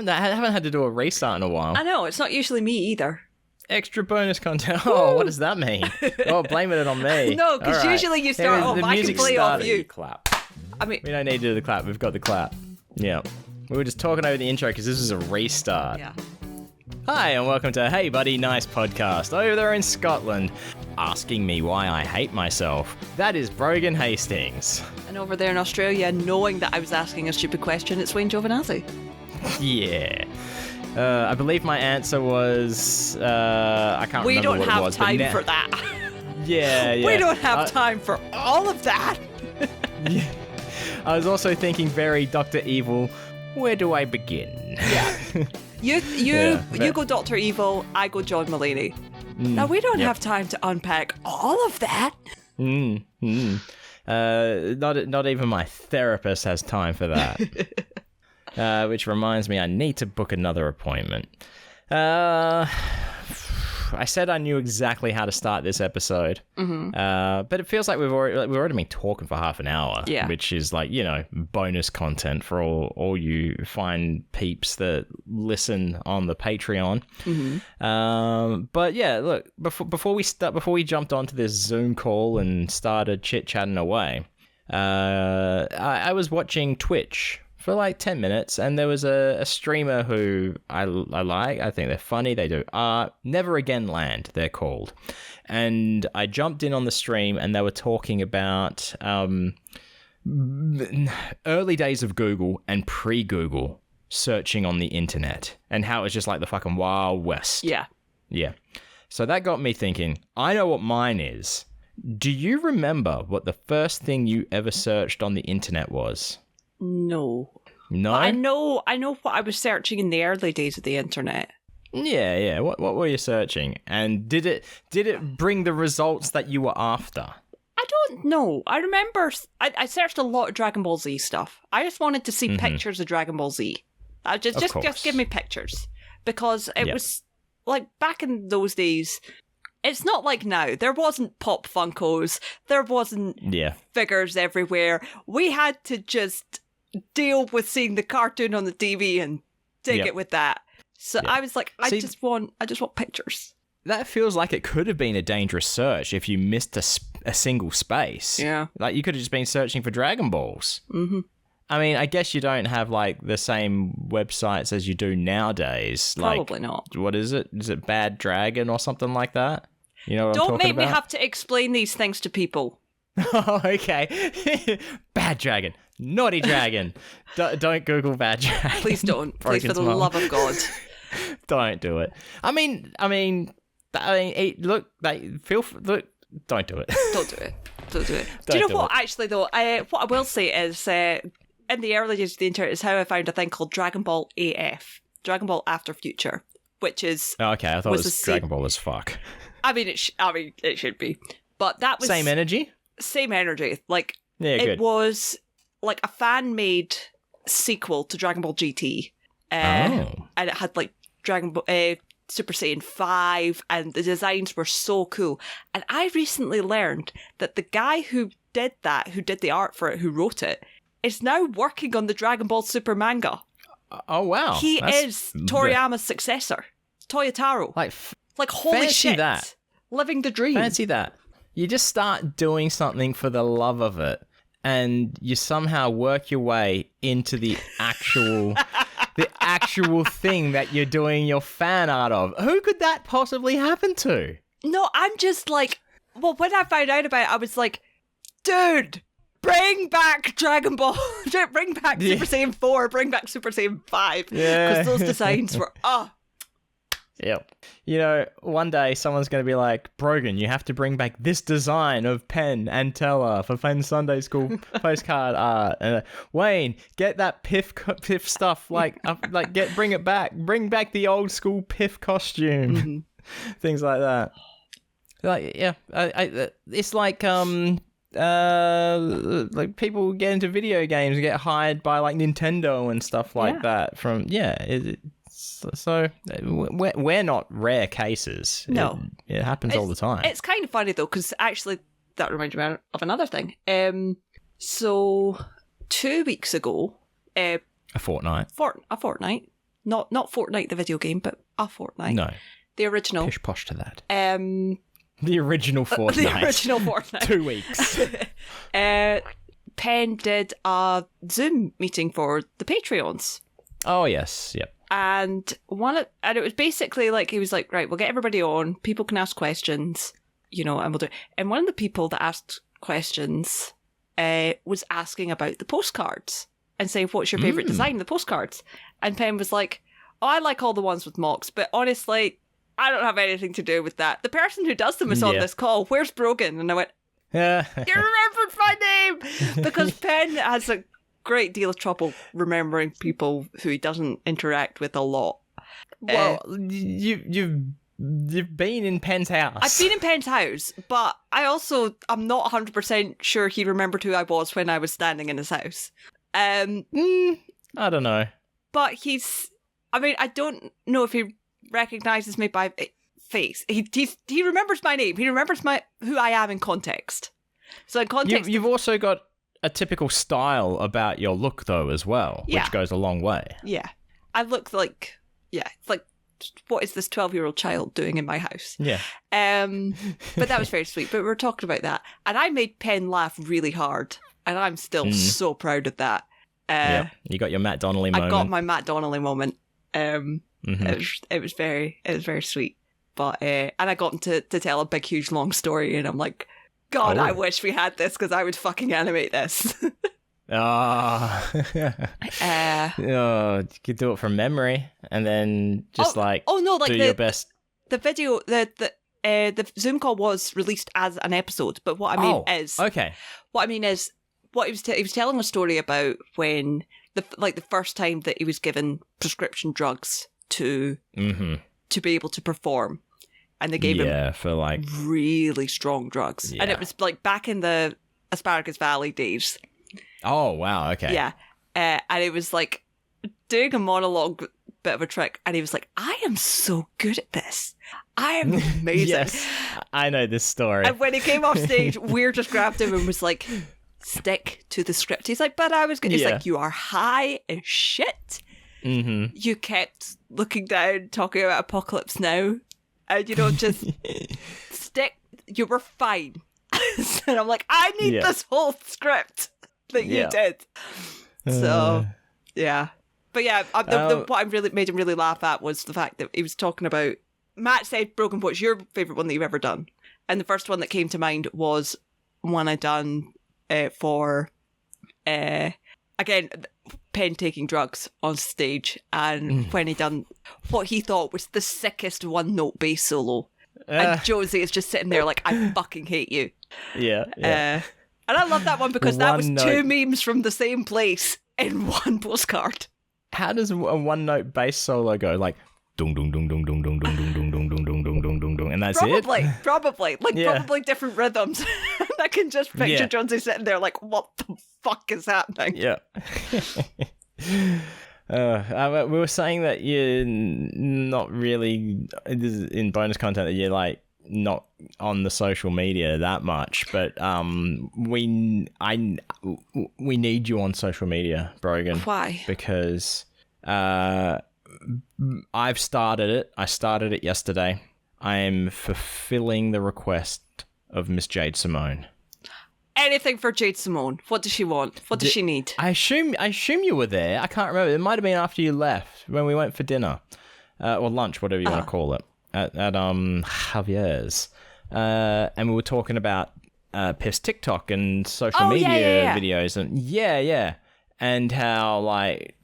Haven't had to do a restart in a while. I know, it's not usually me either. Extra bonus content. Oh, what does that mean? Oh, blaming it on me. No, because usually you start off, I can play off you. Clap. I mean, we don't need to do the clap. We've got the clap. Yeah. We were just talking over the intro because this is a restart. Yeah. Hi, and welcome to Hey Buddy Nice Podcast over there in Scotland. Asking me why I hate myself. That is Brogan Hastings. And over there in Australia, knowing that I was asking a stupid question, it's Wayne Giovinazzi. Yeah. I believe my answer was, I can't We remember don't what have it was. time for that. Yeah. We don't have time for all of that. Yeah. I was also thinking very Dr. Evil, where do I begin? Yeah. You go Dr. Evil, I go John Mulaney. Now, we don't have time to unpack all of that. Not even my therapist has time for that. Which reminds me, I need to book another appointment. I said I knew exactly how to start this episode, but it feels like we've already been talking for half an hour, which is like, bonus content for all you fine peeps that listen on the Patreon. But yeah, look, before we jumped onto this Zoom call and started chit-chatting away, I was watching Twitch for like 10 minutes, and there was a streamer who I like. I think they're funny. They do art. Never Again Land, they're called. And I jumped in on the stream, and they were talking about early days of Google and pre-Google searching on the internet, and how it was just like the fucking Wild West. Yeah. Yeah. So that got me thinking, I know what mine is. Do you remember what the first thing you ever searched on the internet was? No. No? But I know what I was searching in the early days of the internet. Yeah. What were you searching? And did it bring the results that you were after? I don't know. I remember I searched a lot of Dragon Ball Z stuff. I just wanted to see pictures of Dragon Ball Z. Just give me pictures. Because it was like back in those days. It's not like now. There wasn't Pop Funkos. There wasn't figures everywhere. We had to just deal with seeing the cartoon on the TV and dig it with that. So I was like, I just want pictures. That feels like it could have been a dangerous search if you missed a single space. Yeah. Like you could have just been searching for Dragon Balls. Mm-hmm. I mean, I guess you don't have like the same websites as you do nowadays. Probably not. What is it? Is it Bad Dragon or something like that? You know what I'm talking about? Don't make me have to explain these things to people. Oh, okay. Bad Dragon. Naughty Dragon. Don't Google Bad Dragon. Please don't. Please, for the love of God. Don't do it. I mean, look, don't do it. Don't do it. Don't do it. Do you know what, actually, though? What I will say is, in the early days of the internet is how I found a thing called Dragon Ball AF. Dragon Ball After Future, which is... Oh, okay, I thought it was Dragon Ball as fuck. I mean, it should be. But that was... Same energy? Same energy. Like, yeah, it was like a fan-made sequel to Dragon Ball GT. And it had like Dragon Ball Super Saiyan 5, and the designs were so cool. And I recently learned that the guy who did the art for it, who wrote it, is now working on the Dragon Ball Super manga. Oh, wow. He is Toriyama's successor. Toyotaro. Like holy shit. That. Living the dream. Fancy that. You just start doing something for the love of it, and you somehow work your way into the actual thing that you're doing your fan art of. Who could that possibly happen to? No, I'm just like, well, when I found out about it, I was like, dude, bring back Dragon Ball. Bring back Super Saiyan 4. Bring back Super Saiyan 5. Yeah. Because those designs were, Yep. You know, one day someone's going to be like, Brogan, you have to bring back this design of Penn and Teller for Penn Sunday School postcard art. And Wayne, get that Piff stuff. Bring it back. Bring back the old school Piff costume. Mm-hmm. Things like that. Like, yeah, it's like people get into video games and get hired by like Nintendo and stuff like that. So we're not rare cases. No. It happens all the time. It's kind of funny, though, because actually that reminds me of another thing. So 2 weeks ago... a fortnight. A fortnight. Not Fortnite, the video game, but a Fortnite. No. The original. Pish posh to that. The original Fortnite. The original Fortnite. 2 weeks. Penn did a Zoom meeting for the Patreons. Oh, yes. Yep. And it was basically like, he was like, right, we'll get everybody on. People can ask questions, and we'll do it. And one of the people that asked questions was asking about the postcards and saying, what's your favourite design of the postcards? And Penn was like, oh, I like all the ones with mocks, but honestly, I don't have anything to do with that. The person who does them is on this call. Where's Brogan? And I went, you remembered my name! Because Penn has a great deal of trouble remembering people who he doesn't interact with a lot. Well, you've been in Penn's house. I've been in Penn's house, but I'm not 100% sure he remembered who I was when I was standing in his house. I don't know. But I don't know if he recognises me by face. He remembers my name. He remembers who I am in context. So in context, you've also got a typical style about your look though as well, which goes a long way. Yeah, I look like it's like, what is this 12-year-old child doing in my house? Yeah. But that was very sweet. But we were talking about that, and I made Penn laugh really hard, and I'm still so proud of that. You got your Matt Donnelly moment. I got my Matt Donnelly moment. It was very sweet. But and I got him to tell a big, huge, long story, and I'm like, God, I wish we had this because I would fucking animate this. You could do it from memory and then just do your best. The video, the Zoom call was released as an episode, but what I mean is, what he was telling a story about when the first time that he was given prescription drugs to be able to perform. And they gave him for really strong drugs. Yeah. And it was like back in the Asparagus Valley days. Oh, wow. Okay. Yeah. And it was like doing a monologue bit of a trick. And he was like, I am so good at this. I am amazing. Yes, I know this story. And when he came off stage, Weir just grabbed him and was like, stick to the script. He's like, but I was good. He's like, you are high as shit. Mm-hmm. You kept looking down, talking about Apocalypse Now. And just stick. You were fine. And I'm like, I need this whole script that you did. So, yeah. But yeah, what made him really laugh at was the fact that he was talking about. Matt said, Brogan, what's your favourite one that you've ever done? And the first one that came to mind was one I done for, again, Penn taking drugs on stage, and when he done what he thought was the sickest one-note bass solo, and Josie is just sitting there like, I fucking hate you. Yeah. And I love that one because that was two memes from the same place in one postcard. How does a one-note bass solo go? Like, dung dung dung dung dung dung dung dung dung dung dung dung dung dung dung, and that's probably probably different rhythms. I can just picture Jonesy sitting there like, what the fuck is happening? Yeah. We were saying that you're not really in bonus content, that you're like not on the social media that much, but we need you on social media, Brogan. Why? Because I've started it. I started it yesterday. I am fulfilling the request of Miss Jade Simone. Anything for Jade Simone. What does she want? What does she need? I assume you were there. I can't remember. It might have been after you left when we went for dinner, or lunch, whatever you want to call it, at Javier's, and we were talking about Piff's TikTok and social media videos, and and how like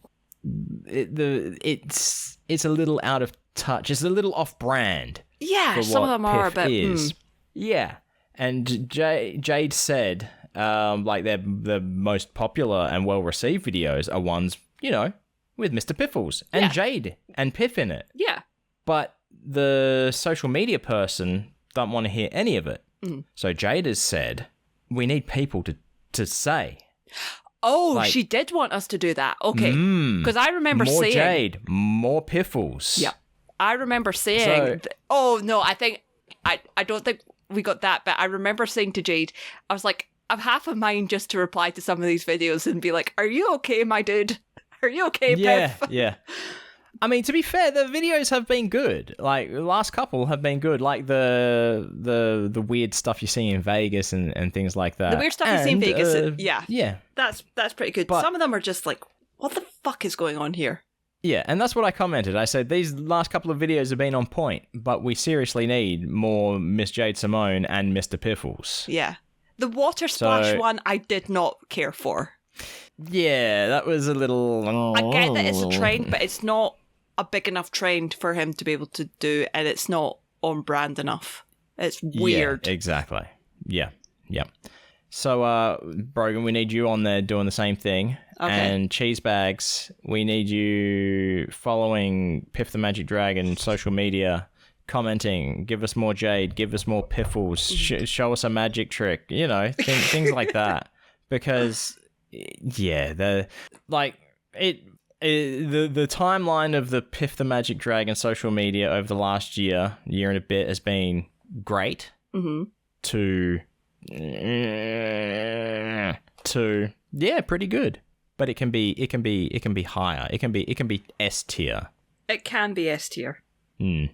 it's a little out of touch. It's a little off-brand. Yeah, some of them are a bit. Yeah. And Jade said, like the most popular and well-received videos are ones, with Mr. Piffles and Jade and Piff in it. Yeah. But the social media person don't want to hear any of it. So Jade has said, we need people to say. Oh, like, she did want us to do that. Okay. Because I remember saying... More Jade, more Piffles. Yeah. I remember saying... I don't think we got that, but I remember saying to Jade, I was like, I've half a mind just to reply to some of these videos and be like, are you okay, my dude? Are you okay, Piff? Yeah. I mean, to be fair, the videos have been good. Like, the last couple have been good. Like, the weird stuff you see in Vegas and things like that. The weird stuff you see in Vegas, yeah. Yeah. That's pretty good. But some of them are just like, what the fuck is going on here? Yeah, and that's what I commented. I said, these last couple of videos have been on point, but we seriously need more Miss Jade Simone and Mr. Piffles. Yeah. The water splash one, I did not care for. Yeah, that was a little... I get that it's a trend, but it's not a big enough trend for him to be able to do, and it's not on brand enough. It's weird. Yeah, exactly. Yeah. So, Brogan, we need you on there doing the same thing. Okay. And Cheesebags, we need you following Piff the Magic Dragon social media, commenting, give us more Jade, give us more Piffles, show us a magic trick, things like that. Because, yeah, the timeline of the Piff the Magic Dragon social media over the last year and a bit has been great. To pretty good. But it can be higher. It can be S tier. It can be S tier. Yeah.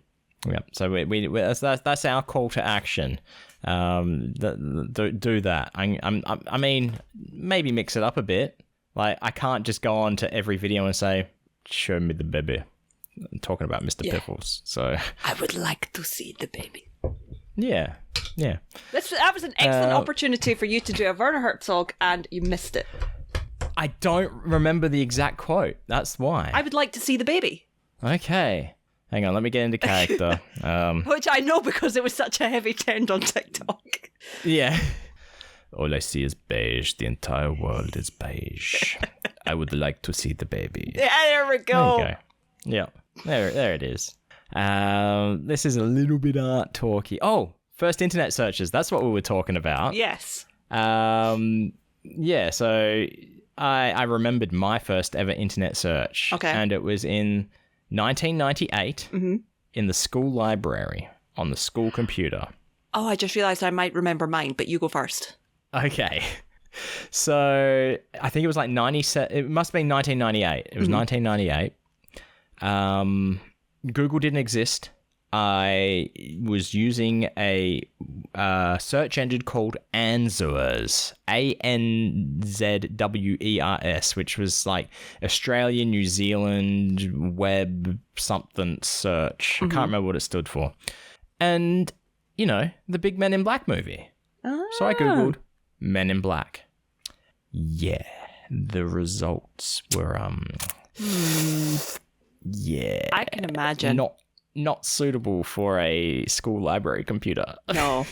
So we that's our call to action. Do that. I mean, maybe mix it up a bit. Like, I can't just go on to every video and say, "Show me the baby." I'm talking about Mr. Piffles. So I would like to see the baby. Yeah. That was an excellent opportunity for you to do a Werner Herzog, and you missed it. I don't remember the exact quote. That's why. I would like to see the baby. Okay. Hang on, let me get into character. Which I know because it was such a heavy trend on TikTok. Yeah. All I see is beige. The entire world is beige. I would like to see the baby. Yeah, there we go. There you go. Yeah. There it is. This is a little bit art talky. Oh, first internet searches. That's what we were talking about. Yes. Yeah, so I remembered my first ever internet search. Okay. And it was in 1998 in the school library on the school computer. Oh, I just realised I might remember mine, but you go first. Okay. So I think it was like 97. It must have been 1998. It was 1998. Google didn't exist. I was using a search engine called Anzwers, Anzwers, which was like Australia, New Zealand web something search. I can't remember what it stood for. And, the big Men in Black movie. So I Googled Men in Black. Yeah, the results were, yeah. I can imagine. Not suitable for a school library computer. No.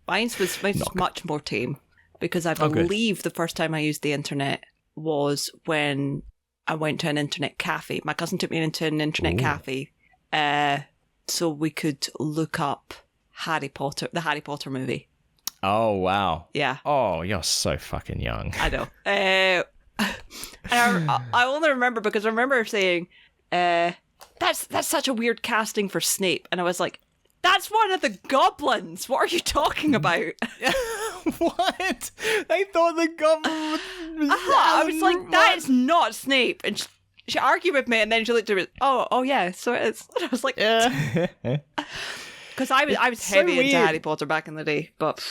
Mine was much more tame because I believe the first time I used the internet was when I went to an internet cafe. My cousin took me into an internet cafe so we could look up the Harry Potter movie. Oh, wow. Yeah. Oh, you're so fucking young. I know. And I only remember because I remember saying... That's such a weird casting for Snape. And I was like, that's one of the goblins. What are you talking about? What? They thought the goblin was... I was like, that is not Snape. And she argued with me and then she looked at me, oh yeah, so it is. And I was like... Because I was heavy into Harry Potter back in the day, but...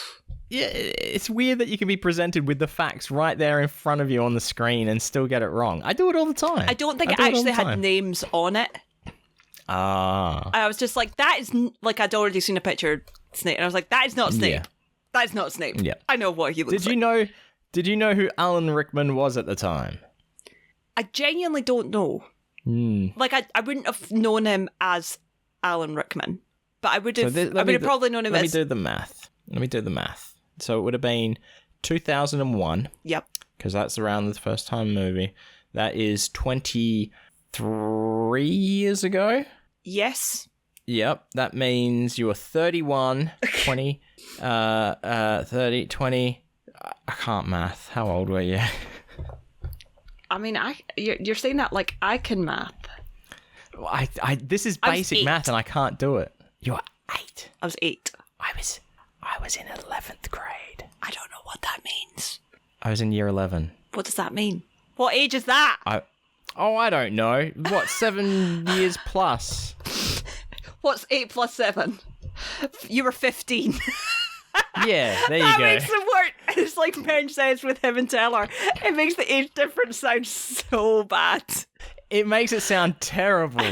Yeah, it's weird that you can be presented with the facts right there in front of you on the screen and still get it wrong. I do it all the time. I don't think it actually had names on it. I was just like, that is... Like, I'd already seen a picture of Snape, and I was like, that is not Snape. Yeah. That is not Snape. Yeah. I know what he looks like. Did you know who Alan Rickman was at the time? I genuinely don't know. Like, I wouldn't have known him as Alan Rickman, but I would have probably known him as... Let me do the math. So it would have been 2001. Yep. Because that's around the first time movie. That is 23 years ago. Yes. Yep. That means you were 31, 20, 30, 20. I can't math. How old were you? I mean, you're saying that like I can math. This is basic math and I can't do it. You're 8. I was 8. I was in 11th grade. I don't know what that means. I was in year 11. What does that mean? What age is that? Oh, I don't know. What, 7 years plus? What's 8 plus 7? You were 15. Yeah, there you that go. That makes it work. It's like Penn says with him and Teller. It makes the age difference sound so bad. It makes it sound terrible.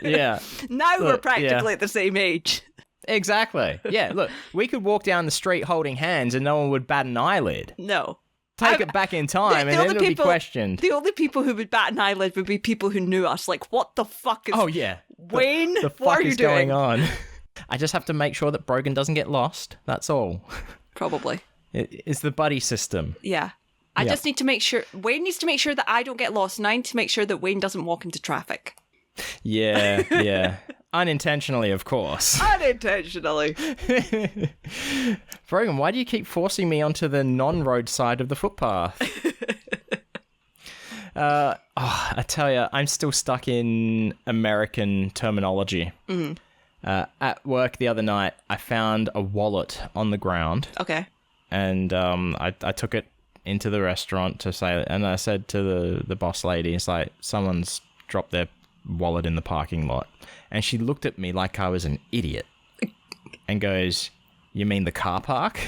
Yeah. Now we're practically at the same age. Exactly. Yeah, look, we could walk down the street holding hands and no one would bat an eyelid. No. Take it back in time and then it would be questioned. The only people who would bat an eyelid would be people who knew us. Like, what the fuck is... Oh, yeah. Wayne, the what are you doing? Going on? I just have to make sure that Brogan doesn't get lost. That's all. Probably. It's the buddy system. Yeah. I just need to make sure... Wayne needs to make sure that I don't get lost, and I need to make sure that Wayne doesn't walk into traffic. Yeah, yeah. Unintentionally, of course. Unintentionally. Brogan, why do you keep forcing me onto the non-road side of the footpath? I tell you, I'm still stuck in American terminology. Mm-hmm. At work the other night, I found a wallet on the ground. Okay. And I took it into the restaurant to say, and I said to the boss lady, it's like, someone's dropped their wallet in the parking lot. And she looked at me like I was an idiot and goes, "You mean the car park?"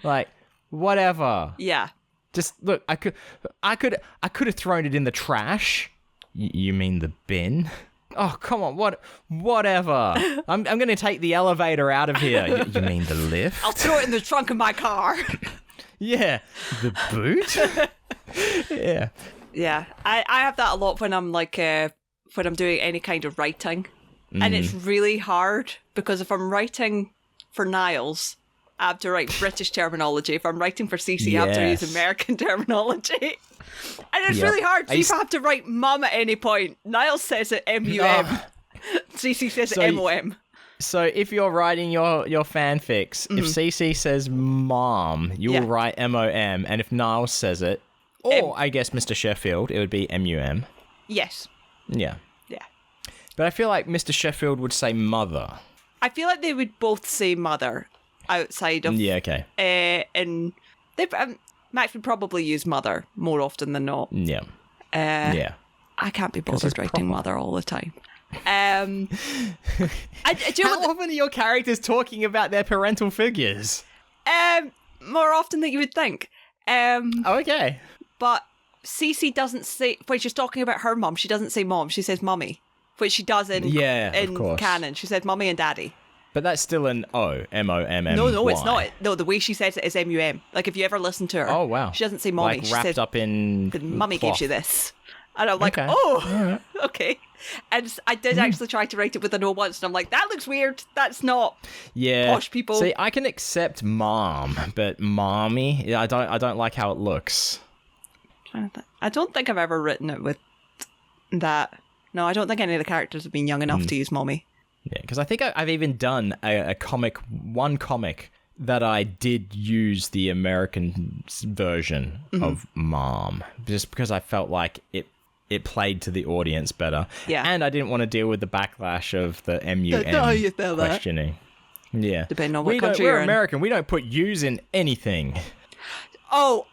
Like, whatever. Yeah. Just look, I could have thrown it in the trash. You mean the bin? Oh, come on, whatever. I'm going to take the elevator out of here. You mean the lift? I'll throw it in the trunk of my car. Yeah. The boot? Yeah. Yeah. I have that a lot when I'm like, when I'm doing any kind of writing. And it's really hard because if I'm writing for Niles, I have to write British terminology. If I'm writing for Cece, I have to use American terminology. And it's really hard. So if I have to write mum at any point, Niles says it M-U-M. Cece says it M-O-M. So if you're writing your fanfics, if Cece says mom, you will write M-O-M. And if Niles says it, or I guess Mr. Sheffield, it would be M-U-M. Yes. Yeah. Yeah. But I feel like Mr. Sheffield would say mother. I feel like they would both say mother outside of... Yeah, okay. And Max would probably use mother more often than not. Yeah. Yeah. I can't be bothered writing mother all the time. How often are your characters talking about their parental figures? More often than you would think. Okay. But Cece doesn't say, when she's talking about her mum, she doesn't say mom, she says mummy, which she does in canon. She says mummy and daddy. But that's still an O, M-O-M-M-Y. No, it's not. No, the way she says it is M-U-M. Like, if you ever listen to her. Oh, wow. She doesn't say mommy. Like, she wrapped says, up in mummy cloth. gives you this. And I'm like, okay. And I did actually try to write it with an O once, and I'm like, that looks weird. That's not posh people. See, I can accept mom, but mommy, I don't like how it looks. I don't think I've ever written it with that. No, I don't think any of the characters have been young enough to use mommy. Yeah, because I think I've even done one comic that I did use the American version of mom, just because I felt like it played to the audience better. Yeah. And I didn't want to deal with the backlash of the M-U-M questioning. Yeah. Depending on what country we're you're American. We don't put U's in anything. Oh.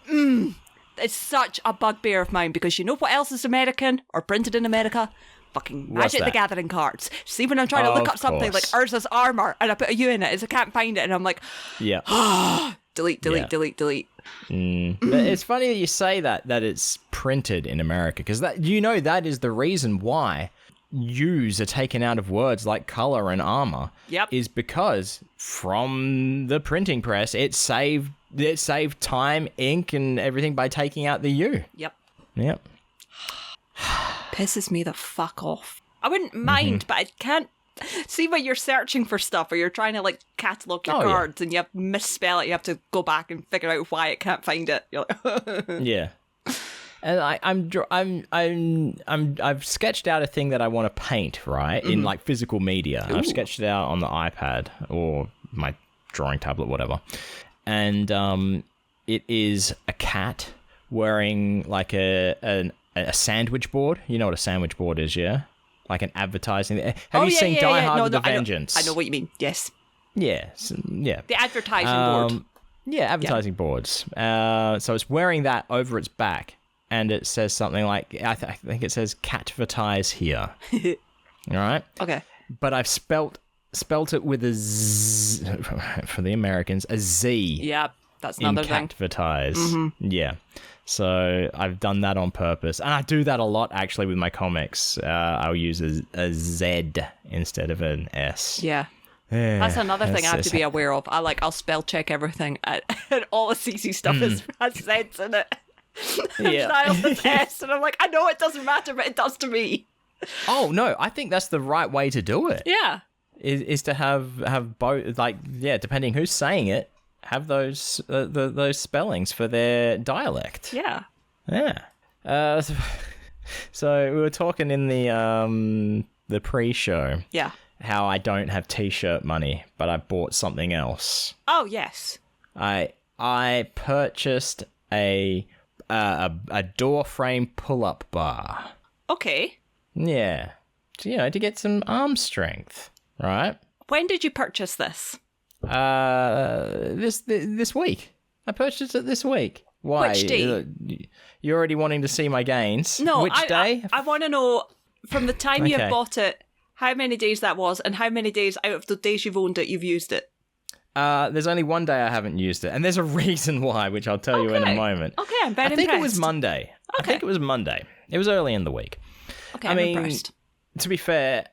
It's such a bugbear of mine because you know what else is American or printed in America? Fucking Magic the Gathering cards. See, when I'm trying to look up something like Urza's armor and I put a U in it, I can't find it, and I'm like, delete. But it's funny that you say that it's printed in America, because that is the reason why U's are taken out of words like color and armor. Yep. Is because from the printing press, it saved time, ink, and everything by taking out the U. Yep. Pisses me the fuck off. I wouldn't mind, but I can't see when you're searching for stuff or you're trying to like catalogue your cards and you have misspell it. You have to go back and figure out why it can't find it. You're like, yeah. And I've sketched out a thing that I want to paint, right, in like physical media. Ooh. I've sketched it out on the iPad or my drawing tablet, whatever. And it is a cat wearing like a sandwich board. You know what a sandwich board is, yeah? Like an advertising. Have you seen Die Hard with a Vengeance? I know what you mean. Yes. Yeah. Yeah. The advertising board. Yeah, advertising boards. So it's wearing that over its back, and it says something like, I think it says catvertise here. All right? Okay. But I've spelt it with a Z, for the Americans, a Z. Yeah, that's another thing. Catvertise. Yeah. So I've done that on purpose. And I do that a lot, actually, with my comics. I'll use a Z instead of an S. Yeah. That's another thing I have to be aware of. I'll spell check everything, and all the CC stuff has Z's in it. Yeah. Niles with S, and I'm like, I know it doesn't matter, but it does to me. Oh no, I think that's the right way to do it. Yeah. Is to have both, like, yeah, depending who's saying it, have those those spellings for their dialect. Yeah. Yeah. So we were talking in the pre-show. Yeah. How I don't have t-shirt money, but I bought something else. Oh yes. I purchased a door frame pull-up bar. Okay. Yeah. To get some arm strength, right? When did you purchase this? This week. I purchased it this week. Why? Which day? You're already wanting to see my gains. No, Which day? I want to know from the time you bought it, how many days that was, and how many days out of the days you've owned it, you've used it. There's only one day I haven't used it, and there's a reason why, which I'll tell you in a moment. Okay, I'm very impressed. I think it was Monday. It was early in the week. Okay, I'm impressed. To be fair,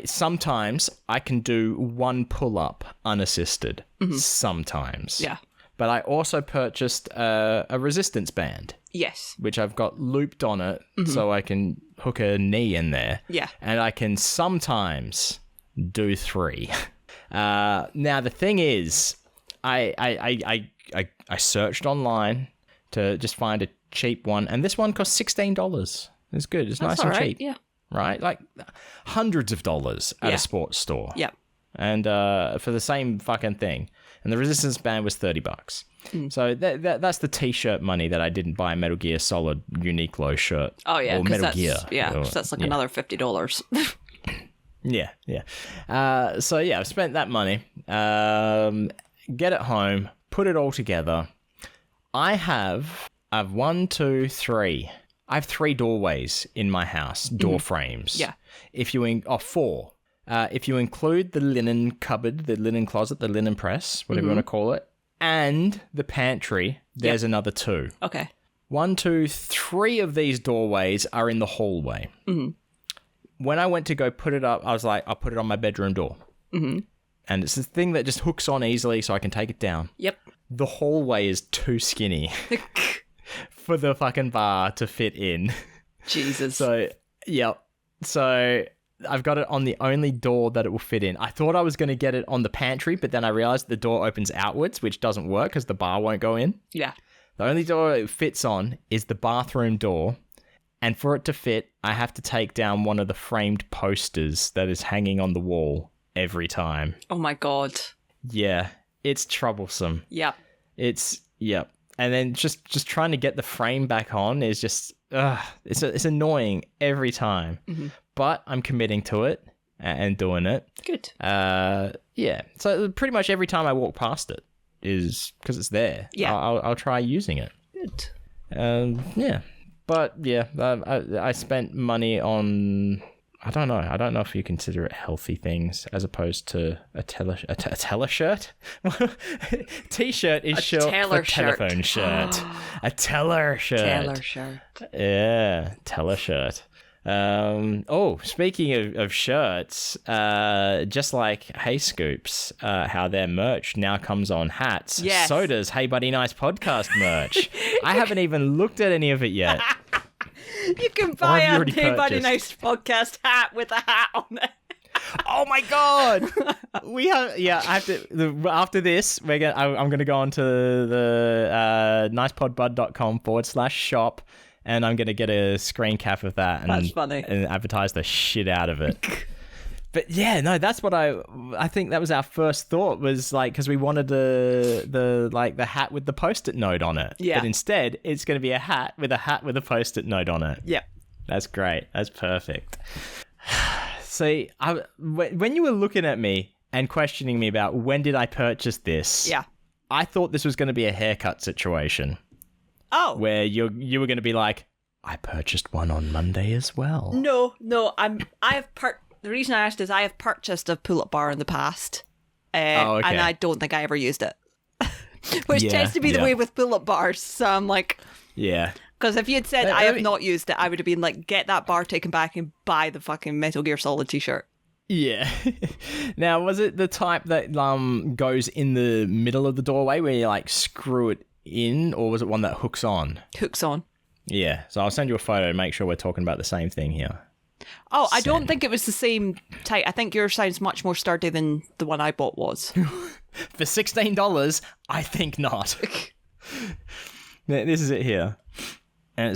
sometimes I can do one pull-up unassisted. Sometimes. Yeah. But I also purchased a resistance band. Yes. Which I've got looped on it so I can hook a knee in there. Yeah. And I can sometimes do 3. Now, the thing is, I searched online to just find a cheap one, and this one cost $16. It's good. It's nice and cheap. Yeah. Right? Like hundreds of dollars at a sports store. Yeah. And for the same fucking thing. And the resistance band was $30. So that's the t-shirt money that I didn't buy a Metal Gear Solid Uniqlo shirt. Oh, yeah. Or Metal Gear. Yeah, that's like another $50. Yeah. So, yeah, I've spent that money. Get it home. Put it all together. I have 1, 2, 3. I have 3 doorways in my house, door frames. Yeah. 4. If you include the linen cupboard, the linen closet, the linen press, whatever you want to call it, and the pantry, there's another 2. Okay. 1, 2, 3 of these doorways are in the hallway. When I went to go put it up, I was like, I'll put it on my bedroom door. And it's the thing that just hooks on easily so I can take it down. Yep. The hallway is too skinny for the fucking bar to fit in. Jesus. So I've got it on the only door that it will fit in. I thought I was going to get it on the pantry, but then I realized the door opens outwards, which doesn't work because the bar won't go in. Yeah. The only door it fits on is the bathroom door. And for it to fit, I have to take down one of the framed posters that is hanging on the wall every time. Oh my God. Yeah. It's troublesome. Yep. Yep. And then just trying to get the frame back on is just, it's annoying every time. But I'm committing to it and doing it. Good. Yeah. So pretty much every time I walk past it is because it's there. Yeah. I'll try using it. Good. Yeah. But yeah, I spent money on, I don't know if you consider it healthy things as opposed to a teller shirt. T-shirt is short for telephone shirt. A teller shirt. Teller shirt. Yeah, teller shirt. Speaking of shirts, just like Hey Scoops, how their merch now comes on hats, yes. So does Hey Buddy Nice podcast merch. I haven't even looked at any of it yet. You can buy a Hey Buddy Nice podcast hat with a hat on it. Oh my God! We have, I have to, after this, I'm going to go onto the nicepodbud.com/shop. And I'm going to get a screen cap of that That's funny. And advertise the shit out of it. But yeah, no, that's what I think that was our first thought was like, because we wanted the hat with the Post-it note on it. Yeah. But instead, it's going to be a hat with a Post-it note on it. Yeah. That's great. That's perfect. See, when you were looking at me and questioning me about when did I purchase this, yeah, I thought this was going to be a haircut situation. Oh. Where you were going to be like, I purchased one on Monday as well. No, the reason I asked is I have purchased a pull-up bar in the past, and I don't think I ever used it. Which tends to be the way with pull-up bars, so I'm like... Yeah. Because if you had said I have not used it, I would have been like, get that bar taken back and buy the fucking Metal Gear Solid t-shirt. Yeah. Now, was it the type that goes in the middle of the doorway where you like screw it in, or was it one that hooks on? Hooks on. Yeah. So I'll send you a photo to make sure we're talking about the same thing here. Oh, I don't think it was the same type. I think yours sounds much more sturdy than the one I bought was. For $16, I think not. This is it here. And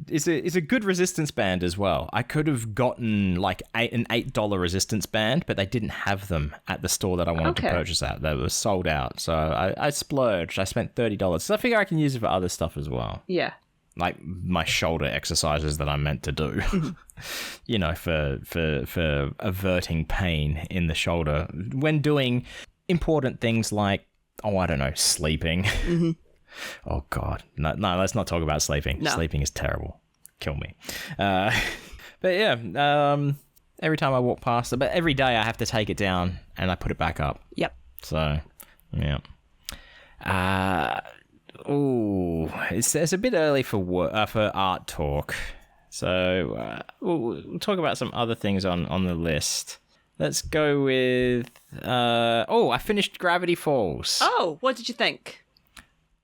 it's a good resistance band as well. I could have gotten like an $8 resistance band, but they didn't have them at the store that I wanted to purchase at. They were sold out. So I splurged. I spent $30. So I figure I can use it for other stuff as well. Yeah. Like my shoulder exercises that I'm meant to do. You know, for averting pain in the shoulder when doing important things like, I don't know, sleeping. Mm-hmm. Oh, God. No, let's not talk about sleeping. No. Sleeping is terrible. Kill me. But yeah, every time I walk past it, but every day I have to take it down and I put it back up. Yep. So, yeah. It's a bit early for art talk. So we'll talk about some other things on the list. Let's go with... I finished Gravity Falls. Oh, what did you think?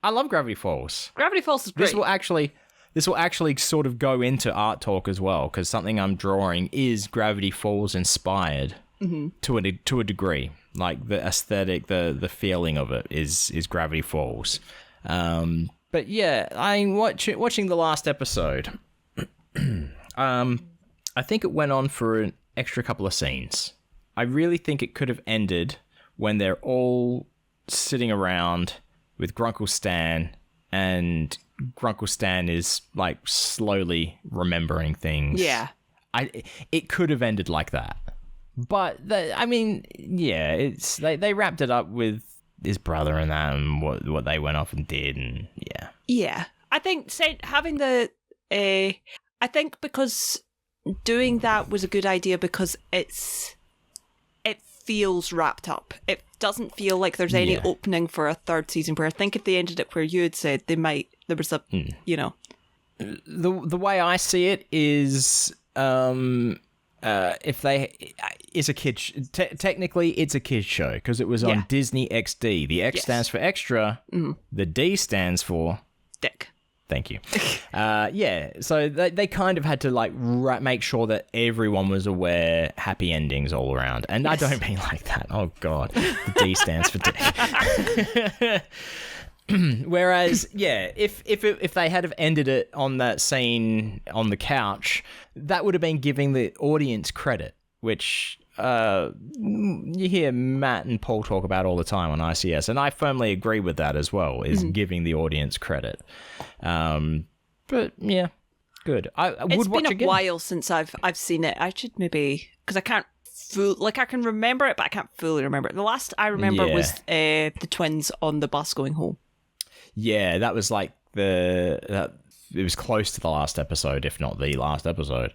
I love Gravity Falls. Gravity Falls is great. This will actually sort of go into art talk as well, because something I'm drawing is Gravity Falls inspired to a degree. Like the aesthetic, the feeling of it is Gravity Falls. But yeah, watching the last episode. I think it went on for an extra couple of scenes. I really think it could have ended when they're all sitting around with Grunkle Stan, and Grunkle Stan is like slowly remembering things. Yeah. It could have ended like that. But they wrapped it up with his brother and that, and what they went off and did, and yeah. Yeah. I think having I think because doing that was a good idea because it feels wrapped up. It doesn't feel like there's any opening for a third season, where I think if they ended it where you had said there was a, you know. The way I see it is, if it's a kid's, technically it's a kid's show because it was on Disney XD. The X stands for extra. The D stands for dick. Thank you. So they kind of had to like make sure that everyone was aware, happy endings all around. And I don't mean like that. Oh, God. The D stands for dick. Whereas, if they had have ended it on that scene on the couch, that would have been giving the audience credit, which you hear Matt and Paul talk about all the time on ICS, and I firmly agree with that as well, is giving the audience credit. But yeah, good. It's been a while since I've seen it. I should maybe, because I can't I can remember it, but I can't fully remember it. The last I remember was the twins on the bus going home. Yeah, that was like it was close to the last episode, if not the last episode.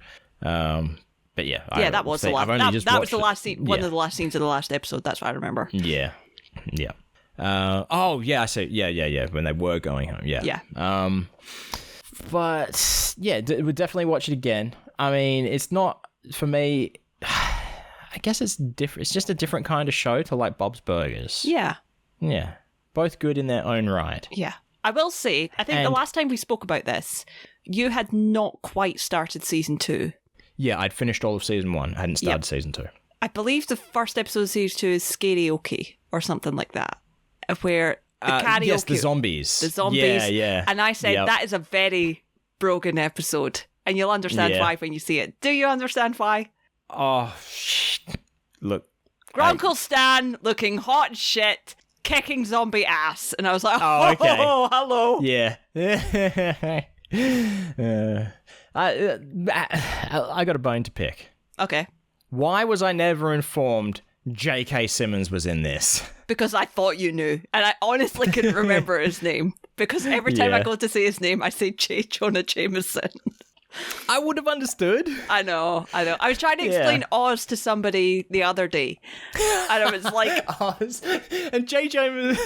But yeah, that was the last. That was the last scene. One of the last scenes of the last episode. That's what I remember. Yeah. I see. Yeah. When they were going home. Yeah. But yeah, we'll definitely watch it again. I mean, it's not for me. I guess it's different. It's just a different kind of show to like Bob's Burgers. Yeah. Both good in their own right. Yeah. I will say, I think the last time we spoke about this, you had not quite started season 2. Yeah, I'd finished all of season 1. I hadn't started season 2. I believe the first episode of season 2 is Scarioke or something like that, where the karaoke... Yes, the zombies. The zombies. Yeah. And I said, that is a very Brogan episode, and you'll understand why when you see it. Do you understand why? Oh, look. Grunkle Stan looking hot shit, kicking zombie ass. And I was like, hello. Yeah. I got a bone to pick. Okay. Why was I never informed J.K. Simmons was in this? Because I thought you knew, and I honestly couldn't remember his name. Because every time I go to say his name, I say J. Jonah Jameson. I would have understood. I know. I was trying to explain Oz to somebody the other day, and I was like, Oz and J. Jonah.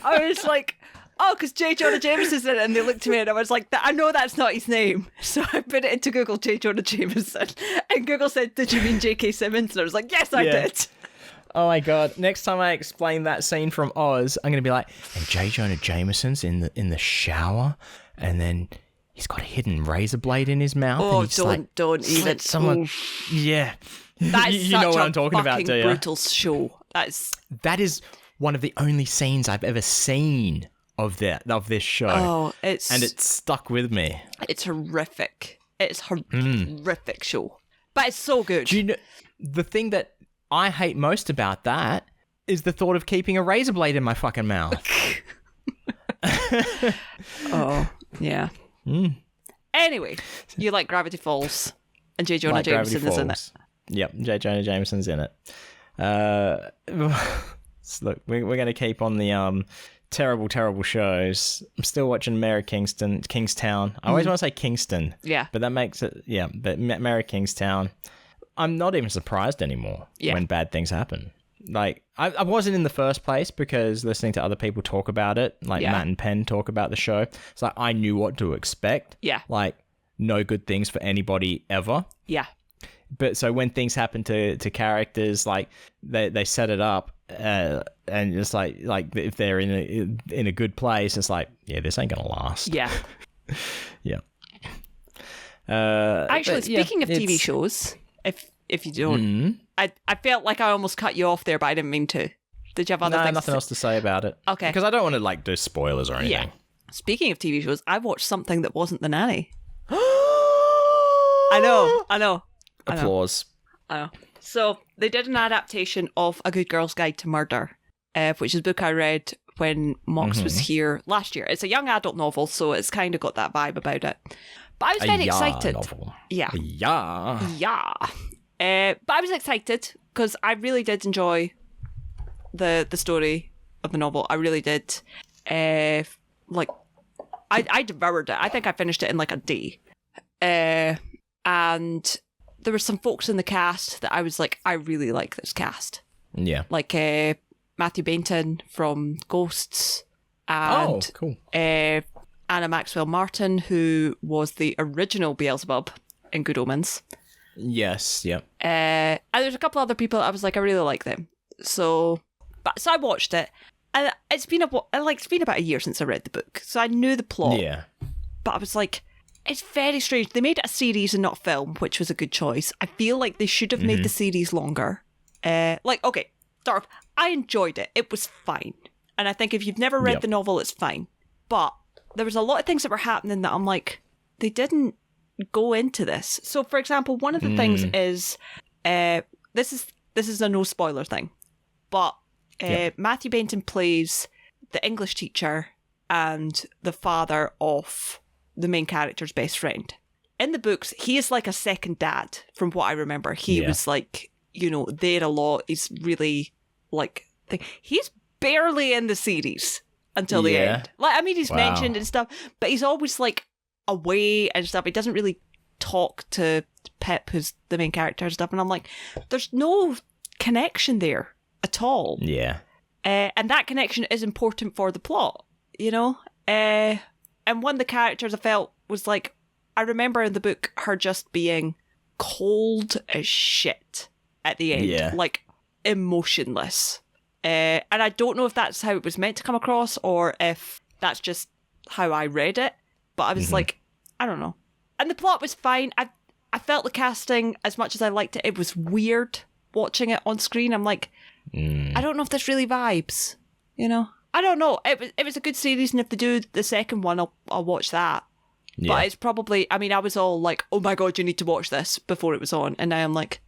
I was like, oh, because J. Jonah Jameson's in it, and they looked at me, and I was like, I know that's not his name, so I put it into Google, J. Jonah Jameson, and Google said, "Did you mean J.K. Simmons?" And I was like, "Yes, I did." Oh my god! Next time I explain that scene from Oz, I'm gonna be like, and J. Jonah Jameson's in the shower, and then he's got a hidden razor blade in his mouth. Oh, and don't even. Someone, yeah. That's you know what I'm talking about, do you? Brutal show. That is one of the only scenes I've ever seen of this show. Oh, and it's stuck with me. It's horrific. It's horrific show, but it's so good. Do you know the thing that I hate most about that is the thought of keeping a razor blade in my fucking mouth. Oh, yeah. Anyway, you like Gravity Falls, and J. Jonah Jameson is in it. Yep, J. Jonah Jameson's in it. Look, we're going to keep on the terrible, terrible shows. I'm still watching Mary Kingstown. I always want to say Kingston. Yeah. But that makes it, but Mary Kingstown. I'm not even surprised anymore when bad things happen. Like, I wasn't in the first place because listening to other people talk about it, like Matt and Penn talk about the show, it's like I knew what to expect. Yeah. Like, no good things for anybody ever. Yeah. But so when things happen to characters, like, they set it up, and it's like if they're in a good place, it's like, yeah, this ain't gonna last. Yeah. Yeah. Actually, speaking of TV shows, if you don't, I felt like I almost cut you off there, but I didn't mean to. Did you have other things? Nothing else to say about it. Okay. Because I don't want to like do spoilers or anything. Yeah. Speaking of TV shows, I watched something that wasn't The Nanny. I know. Applause. I know. So they did an adaptation of A Good Girl's Guide to Murder, which is a book I read when Mox was here last year. It's a young adult novel, so it's kind of got that vibe about it. But I was very excited. Novel. Yeah. But I was excited because I really did enjoy the story of the novel. I really did. I devoured it. I think I finished it in like a day. And there were some folks in the cast that I was like, I really like this cast. Yeah. Like Matthew Bainton from Ghosts. And, cool. Anna Maxwell Martin, who was the original Beelzebub in Good Omens. Yes, yeah. And there's a couple other people I was like, I really like them. So I watched it, and it's been about a year since I read the book, so I knew the plot. Yeah. But I was like, it's very strange. They made it a series and not a film, which was a good choice. I feel like they should have made the series longer. I enjoyed it. It was fine. And I think if you've never read the novel, it's fine. But there was a lot of things that were happening that I'm like, they didn't go into this. So, for example, one of the things is, this is a no spoiler thing, but Matthew Bainton plays the English teacher and the father of the main character's best friend. In the books, he is like a second dad, from what I remember. He was like, there a lot. He's really like, he's barely in the series until the end. Like, I mean, he's mentioned and stuff, but he's always like away and stuff. He doesn't really talk to Pip, who's the main character and stuff. And I'm like, there's no connection there at all. Yeah. And that connection is important for the plot, and one of the characters I felt was like, I remember in the book her just being cold as shit at the end, like emotionless. And I don't know if that's how it was meant to come across or if that's just how I read it. But I was like, I don't know. And the plot was fine. I felt the casting, as much as I liked it, it was weird watching it on screen. I'm like, I don't know if this really vibes, I don't know. It was a good series, and if they do the second one, I'll watch that. Yeah. But it's probably, I mean, I was all like, oh my God, you need to watch this before it was on. And now I'm like,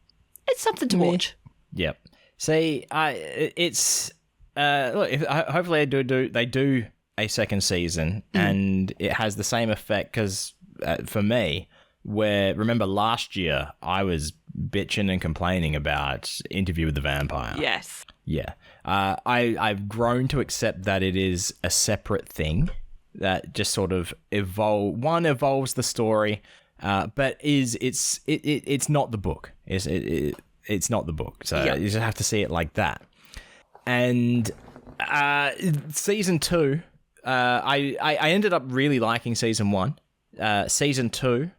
it's something to watch. Yep. See, it's, look, hopefully they do a second season and it has the same effect because for me, remember last year I was bitching and complaining about Interview with the Vampire. Yes. Yeah. I've grown to accept that it is a separate thing that just sort of evolves the story, but it's not the book. It's not the book. So you just have to see it like that. And season 2, I ended up really liking season 1. Season 2,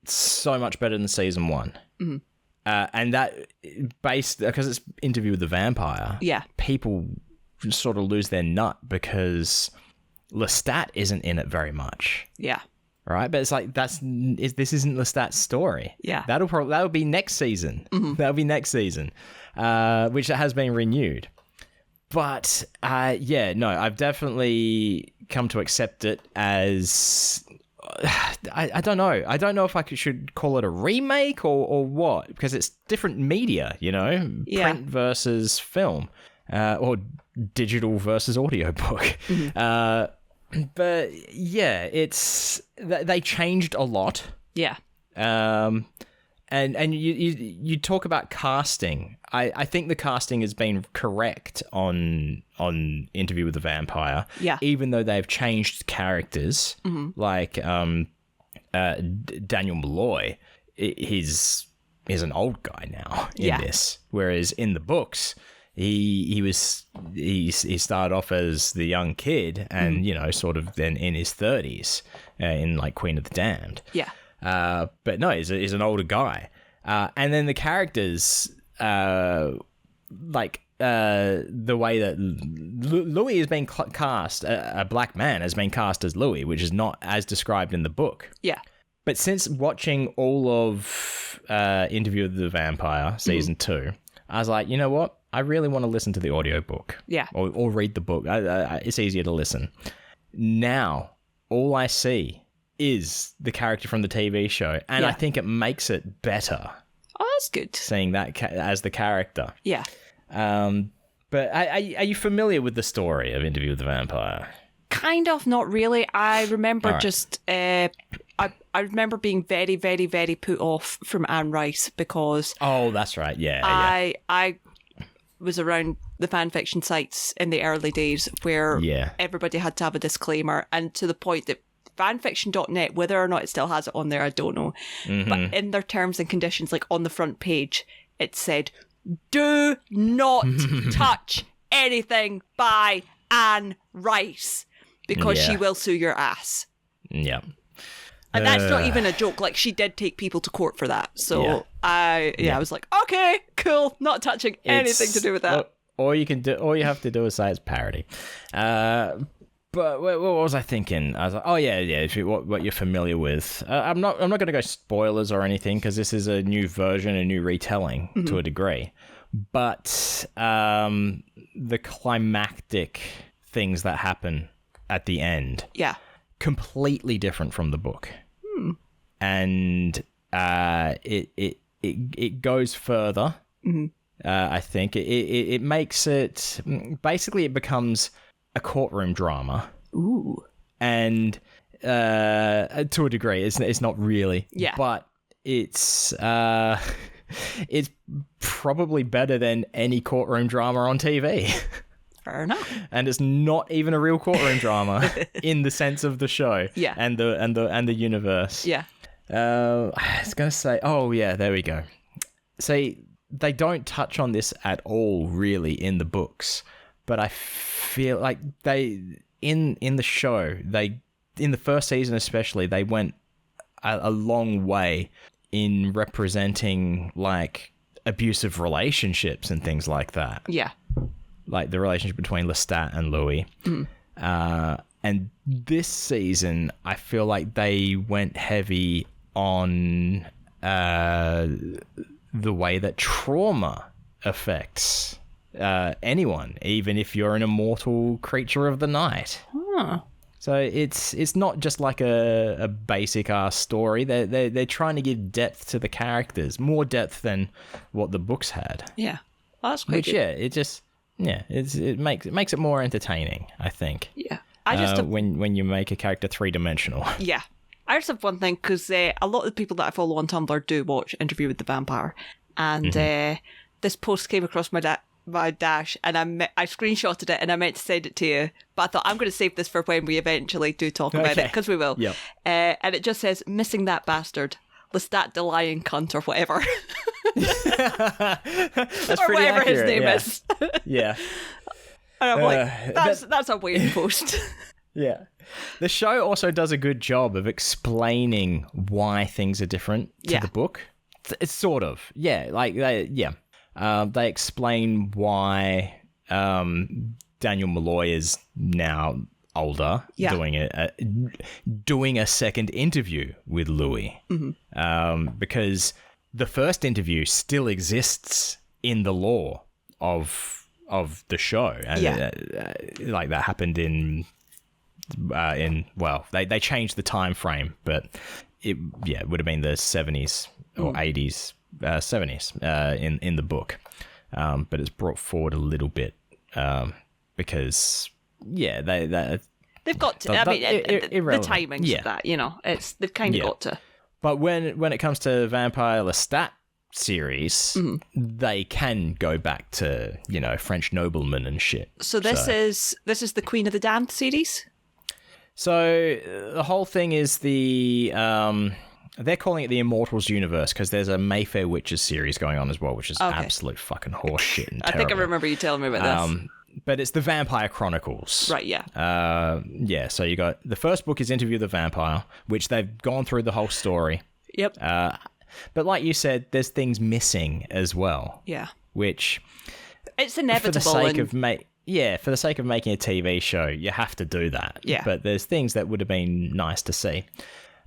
so much better than season 1. Mm-hmm. And that, because it's Interview with the Vampire, people sort of lose their nut because Lestat isn't in it very much. Yeah. Right? But it's like, this isn't Lestat's story. Yeah. That'll be next season. Mm-hmm. That'll be next season, which has been renewed. But, I've definitely come to accept it as... I don't know. I don't know if I should call it a remake or what, because it's different media, print versus film, or digital versus audiobook. Mm-hmm. But yeah, it's they changed a lot. Yeah. And you talk about casting. I think the casting has been correct on Interview with the Vampire. Yeah. Even though they've changed characters, like Daniel Malloy, he's an old guy now in this, whereas in the books he started off as the young kid and sort of then in his 30s in like Queen of the Damned. Yeah. But no, he's an older guy. And then the characters, the way that Louis has been cast, a black man has been cast as Louis, which is not as described in the book. Yeah. But since watching all of Interview with the Vampire, season 2, I was like, you know what? I really want to listen to the audiobook. Yeah. Or read the book. It's easier to listen. Now, all I see is the character from the TV show, and I think it makes it better. Oh, that's good. Seeing that as the character. Yeah. But are you familiar with the story of Interview with the Vampire? Kind of, not really. I remember I remember being very, very, very put off from Anne Rice because... Oh, that's right, yeah. I was around the fanfiction sites in the early days where everybody had to have a disclaimer, and to the point that fanfiction.net, whether or not it still has it on there, I don't know. Mm-hmm. But in their terms and conditions, like on the front page, it said, do not touch anything by Anne Rice because she will sue your ass. Yeah. And that's not even a joke. Like, she did take people to court for that. So I was like, okay, cool, not touching anything to do with that. All you have to do is say it's parody. But what was I thinking? I was like, oh yeah. What you're familiar with. I'm not going to go spoilers or anything because this is a new version, a new retelling to a degree. But the climactic things that happen at the end, completely different from the book, and it goes further. I think it makes it basically it becomes a courtroom drama. Ooh. And to a degree, it's not really. Yeah. But it's probably better than any courtroom drama on TV. Fair enough. And it's not even a real courtroom drama in the sense of the show. Yeah. And the universe. Yeah. I was gonna say, oh yeah, there we go. See, they don't touch on this at all really in the books. But I feel like they, in the show, in the first season especially, they went a long way in representing, like, abusive relationships and things like that. Yeah. Like the relationship between Lestat and Louis. And this season, I feel like they went heavy on the way that trauma affects anyone, even if you're an immortal creature of the night. So it's not just like a basic ass story. They're trying to give depth to the characters, more depth than what the books had. Yeah, well, that's quite good. It makes it more entertaining, I think. Yeah, when you make a character 3-dimensional. Yeah, I just have one thing because a lot of the people that I follow on Tumblr do watch Interview with the Vampire, and this post came across my my dash, and I screenshotted it, and I meant to send it to you, but I thought I'm going to save this for when we eventually do talk about it, because we will. Yep. And it just says, missing that bastard. Lestat the lying cunt or whatever. That's or pretty whatever accurate, his name is. Yeah. And I'm like, that's a weird post. Yeah. The show also does a good job of explaining why things are different to the book. It's sort of. Yeah. Like, they explain why Daniel Malloy is now older, doing a second interview with Louis. Because the first interview still exists in the lore of the show. And like that happened in they changed the time frame, but it would have been the 70s or 80s, 70s in the book. But it's brought forward a little bit because they've got to. The timings of that, they've kind of got to. But when it comes to Vampire Lestat series, they can go back to French noblemen and shit. So this is the Queen of the Damned series. So the whole thing is they're calling it the Immortals universe because there's a Mayfair Witches series going on as well, which is absolute fucking horseshit and terrible. I think I remember you telling me about this. But it's the Vampire Chronicles. Right, yeah. So you got the first book is Interview with the Vampire, which they've gone through the whole story. Yep. But like you said, there's things missing as well. Yeah. Which it's inevitable. For the sake of making a TV show, you have to do that. Yeah. But there's things that would have been nice to see.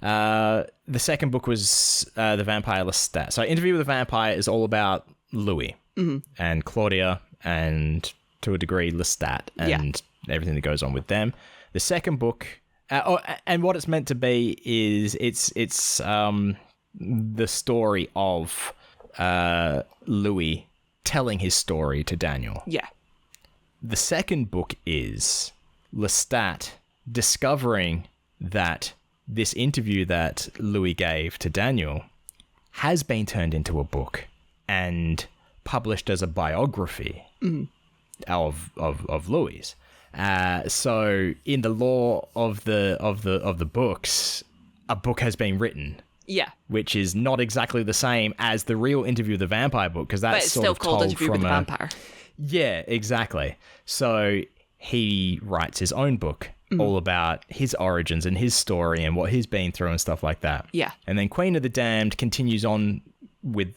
The second book was The Vampire Lestat. So Interview with the Vampire is all about Louis and Claudia and, to a degree, Lestat and everything that goes on with them. The second book, and what it's meant to be is it's the story of Louis telling his story to Daniel. Yeah. The second book is Lestat discovering that this interview that Louis gave to Daniel has been turned into a book and published as a biography of Louis. So in the lore of the books, a book has been written. Yeah. Which is not exactly the same as the real Interview with the Vampire book, because that's sort of told Interview with the Vampire. Yeah, exactly. So he writes his own book all about his origins and his story and what he's been through and stuff like that. Yeah. And then Queen of the Damned continues on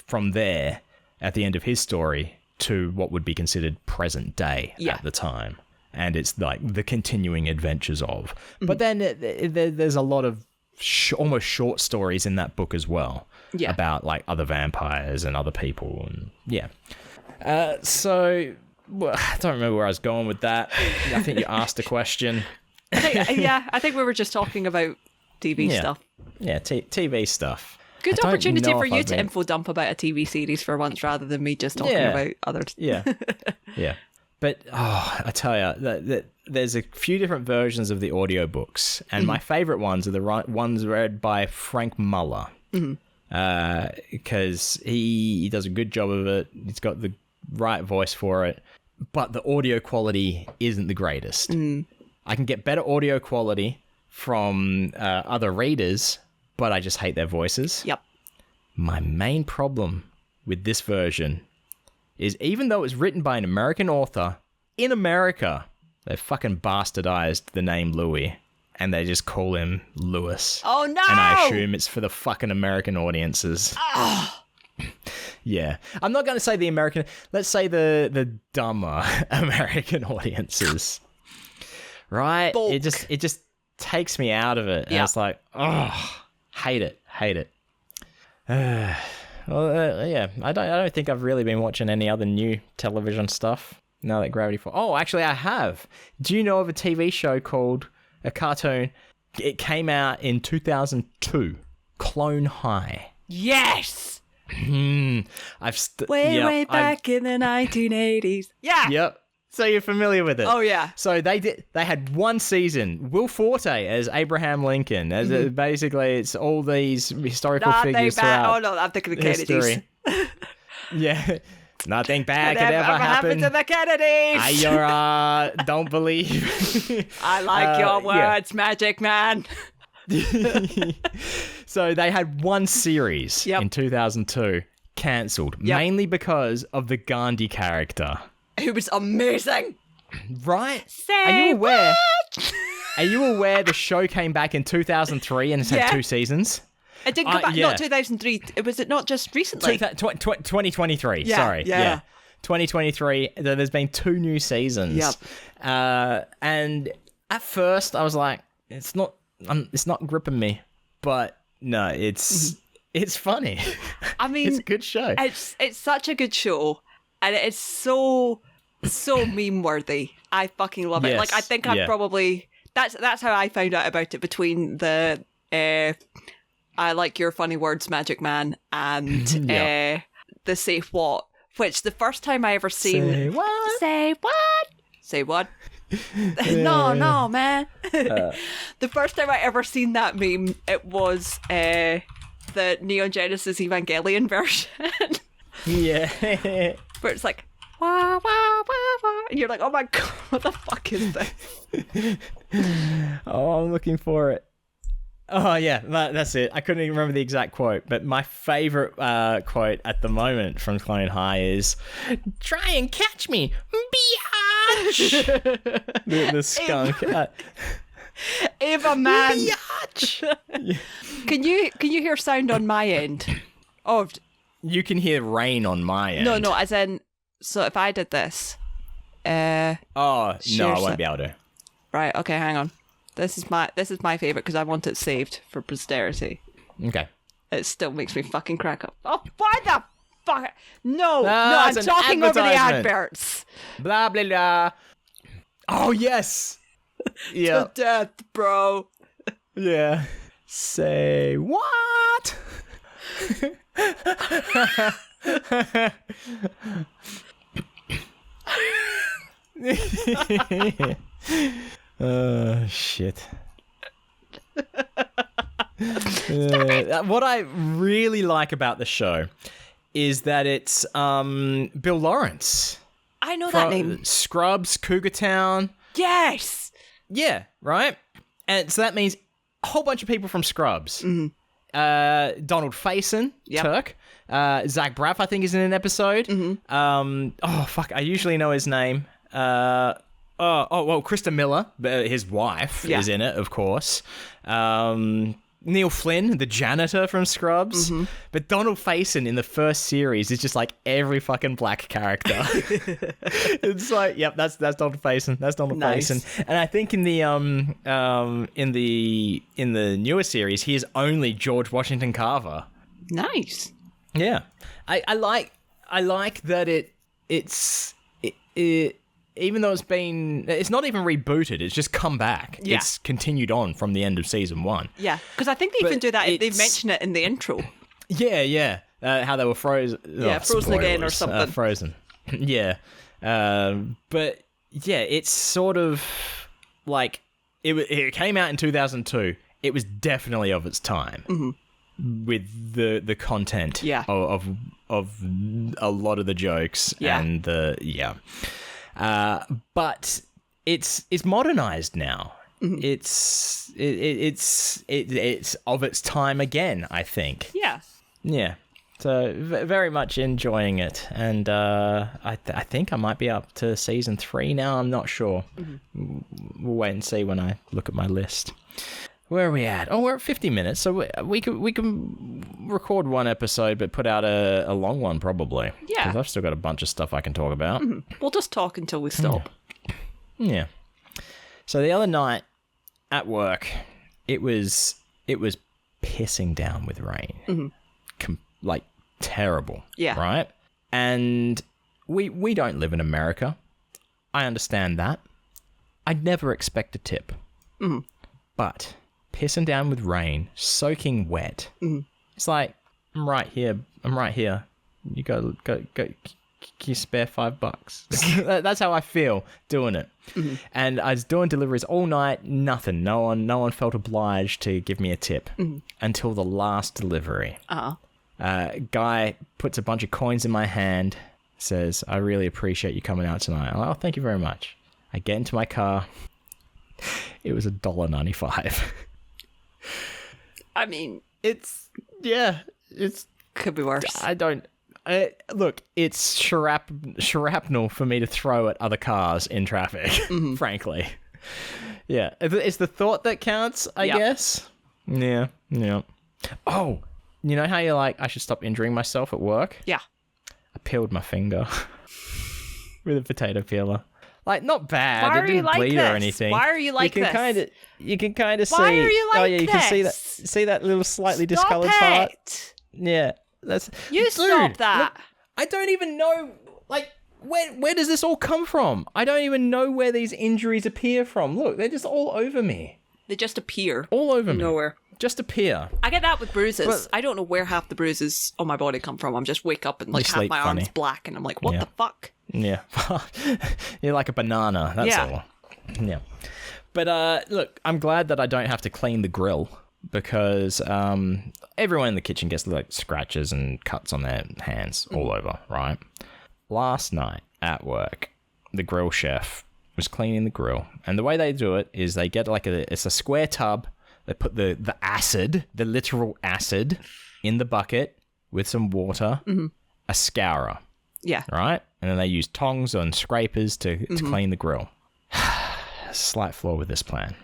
from there at the end of his story to what would be considered present day at the time. And it's like the continuing adventures of. But then there's a lot of almost short stories in that book as well about like other vampires and other people. And so I don't remember where I was going with that. I think you asked a question. I think we were just talking about TV stuff. Yeah, TV stuff. Good opportunity for you to info dump about a TV series for once rather than me just talking about others. Yeah. But, I tell you, there's a few different versions of the audiobooks, and my favourite ones are the ones read by Frank Muller, because he does a good job of it. He's got the right voice for it, but the audio quality isn't the greatest. I can get better audio quality from other readers, but I just hate their voices. Yep. My main problem with this version is even though it's written by an American author, in America, they fucking bastardized the name Louis, and they just call him Lewis. Oh, no! And I assume it's for the fucking American audiences. Yeah. I'm not going to say the American... Let's say the dumber American audiences. Right? Bulk. It just takes me out of it. And it's like, hate it. I don't think I've really been watching any other new television stuff now that Gravity Falls. Oh, actually, I have. Do you know of a TV show called a cartoon? It came out in 2002. Clone High. Yes. Way back in the 1980s. Yeah. Yep. So you're familiar with it? Oh yeah. So they had one season. Will Forte as Abraham Lincoln. As basically, it's all these historical figures throughout. Oh no, I'm thinking of Kennedys. Yeah. Nothing bad could ever happen to the Kennedys. Don't believe. I like your words, Magic Man. So they had one series in 2002 cancelled, mainly because of the Gandhi character. Who was amazing. Right? Say Are you aware? what? Are you aware the show came back in 2003 and it's had 2 seasons? It didn't come back, not 2003. Was it not just recently? 2023, yeah, sorry. Yeah. 2023, there's been 2 new seasons. Yep. And at first I was like, it's not gripping me. But no, it's funny. I mean, it's a good show. It's such a good show. And it's so meme worthy. I fucking love it. Yes, Like, I think I've probably... That's how I found out about it, between the... I like your funny words, Magic Man, and the Say What, which the first time I ever seen... Say what? Say what? Say what? No, man. The first time I ever seen that meme, it was the Neon Genesis Evangelion version. Yeah. Where it's like, wah, wah, wah, wah. And you're like, oh my God, what the fuck is this? Oh, I'm looking for it. Oh, yeah, that's it. I couldn't even remember the exact quote, but my favorite quote at the moment from Clone High is, "Try and catch me, biatch!" the skunk. Ava, man. Biatch! Can you hear sound on my end? Oh, you can hear rain on my end. No, as in, so if I did this. Oh, no, I won't be able to. Right, okay, hang on. This is my favourite because I want it saved for posterity. Okay. It still makes me fucking crack up. Oh, why the fuck? No, I'm talking over the adverts. Blah, blah, blah. Oh, yes. Yeah. To death, bro. Yeah. Say what? Shit. What I really like about the show is that it's Bill Lawrence. I know that name. Scrubs, Cougar Town. Yes. Yeah, right? And so that means a whole bunch of people from Scrubs. Mm-hmm. Donald Faison, Turk. Zach Braff, I think, is in an episode. Mm-hmm. Oh, fuck, I usually know his name. Well, Krista Miller, his wife, is in it, of course. Neil Flynn, the janitor from Scrubs. Mm-hmm. But Donald Faison in the first series is just like every fucking black character. It's like, yep, that's Donald Faison. That's Donald Faison. And I think in the newer series, he is only George Washington Carver. Nice. Yeah, I like that it's even though it's not even rebooted, it's just come back. Yeah. It's continued on from the end of season 1. Yeah, because I think they even do that. They mention it in the intro. Yeah. How they were frozen. Yeah, frozen again or something. Frozen. Yeah. But yeah, it's sort of like it came out in 2002. It was definitely of its time. Mm-hmm. With the content of a lot of the jokes and but it's modernized now. Mm-hmm. It's of its time again, I think. Yeah. So very much enjoying it, and I think I might be up to season 3 now. I'm not sure. Mm-hmm. We'll wait and see when I look at my list. Where are we at? Oh, we're at 50 minutes, so we can record one episode, but put out a long one probably. Yeah, because I've still got a bunch of stuff I can talk about. Mm-hmm. We'll just talk until we stop. Yeah. So the other night at work, it was pissing down with rain, like terrible. Yeah. Right. And we don't live in America. I understand that. I'd never expect a tip. Mm-hmm. But pissing down with rain, soaking wet. Mm. It's like, I'm right here. You go. Can you spare $5? That's how I feel doing it. Mm-hmm. And I was doing deliveries all night. Nothing. No one felt obliged to give me a tip until the last delivery. Guy puts a bunch of coins in my hand, says, I really appreciate you coming out tonight. I'm like, oh, thank you very much. I get into my car. It was $1.95. I mean, it's could be worse. Look, it's shrapnel for me to throw at other cars in traffic, frankly. Yeah, it's the thought that counts, I guess. Yeah. Oh, you know how you're like, I should stop injuring myself at work? Yeah. I peeled my finger with a potato peeler. Like, not bad. Why it didn't bleed or anything. Why are you like this? You can kind of see. Why are you like oh yeah, you this? can see that little slightly discolored part. Yeah, stop that. Look, I don't even know. Like, where does this all come from? I don't even know where these injuries appear from. Look, they're just all over me. They just appear. All over me. Nowhere. Just appear. I get that with bruises. But I don't know where half the bruises on my body come from. I'm just wake up and like half my arm's black and I'm like, what the fuck? Yeah. You're like a banana, that's all. Yeah. But look, I'm glad that I don't have to clean the grill because everyone in the kitchen gets like scratches and cuts on their hands all over, right? Last night at work, the grill chef was cleaning the grill. And the way they do it is they get like it's a square tub. They put the acid, the literal acid, in the bucket with some water, a scourer. Yeah. Right? And then they use tongs and scrapers to clean the grill. Slight flaw with this plan.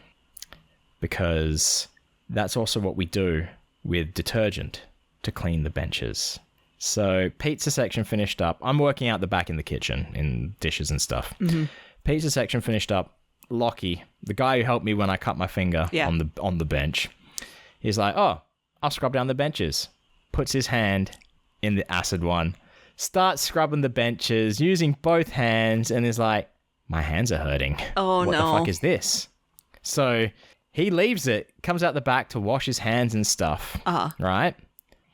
Because that's also what we do with detergent to clean the benches. So pizza section finished up. I'm working out the back in the kitchen in dishes and stuff. Pizza section finished up. Lockie, the guy who helped me when I cut my finger on the bench, he's like, oh, I'll scrub down the benches. Puts his hand in the acid one, starts scrubbing the benches using both hands, and is like, my hands are hurting. Oh, what no. What the fuck is this? So he leaves it, comes out the back to wash his hands and stuff. Right?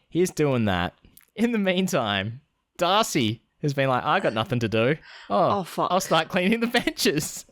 He's doing that. In the meantime, Darcy has been like, I got nothing to do. Oh, fuck. I'll start cleaning the benches.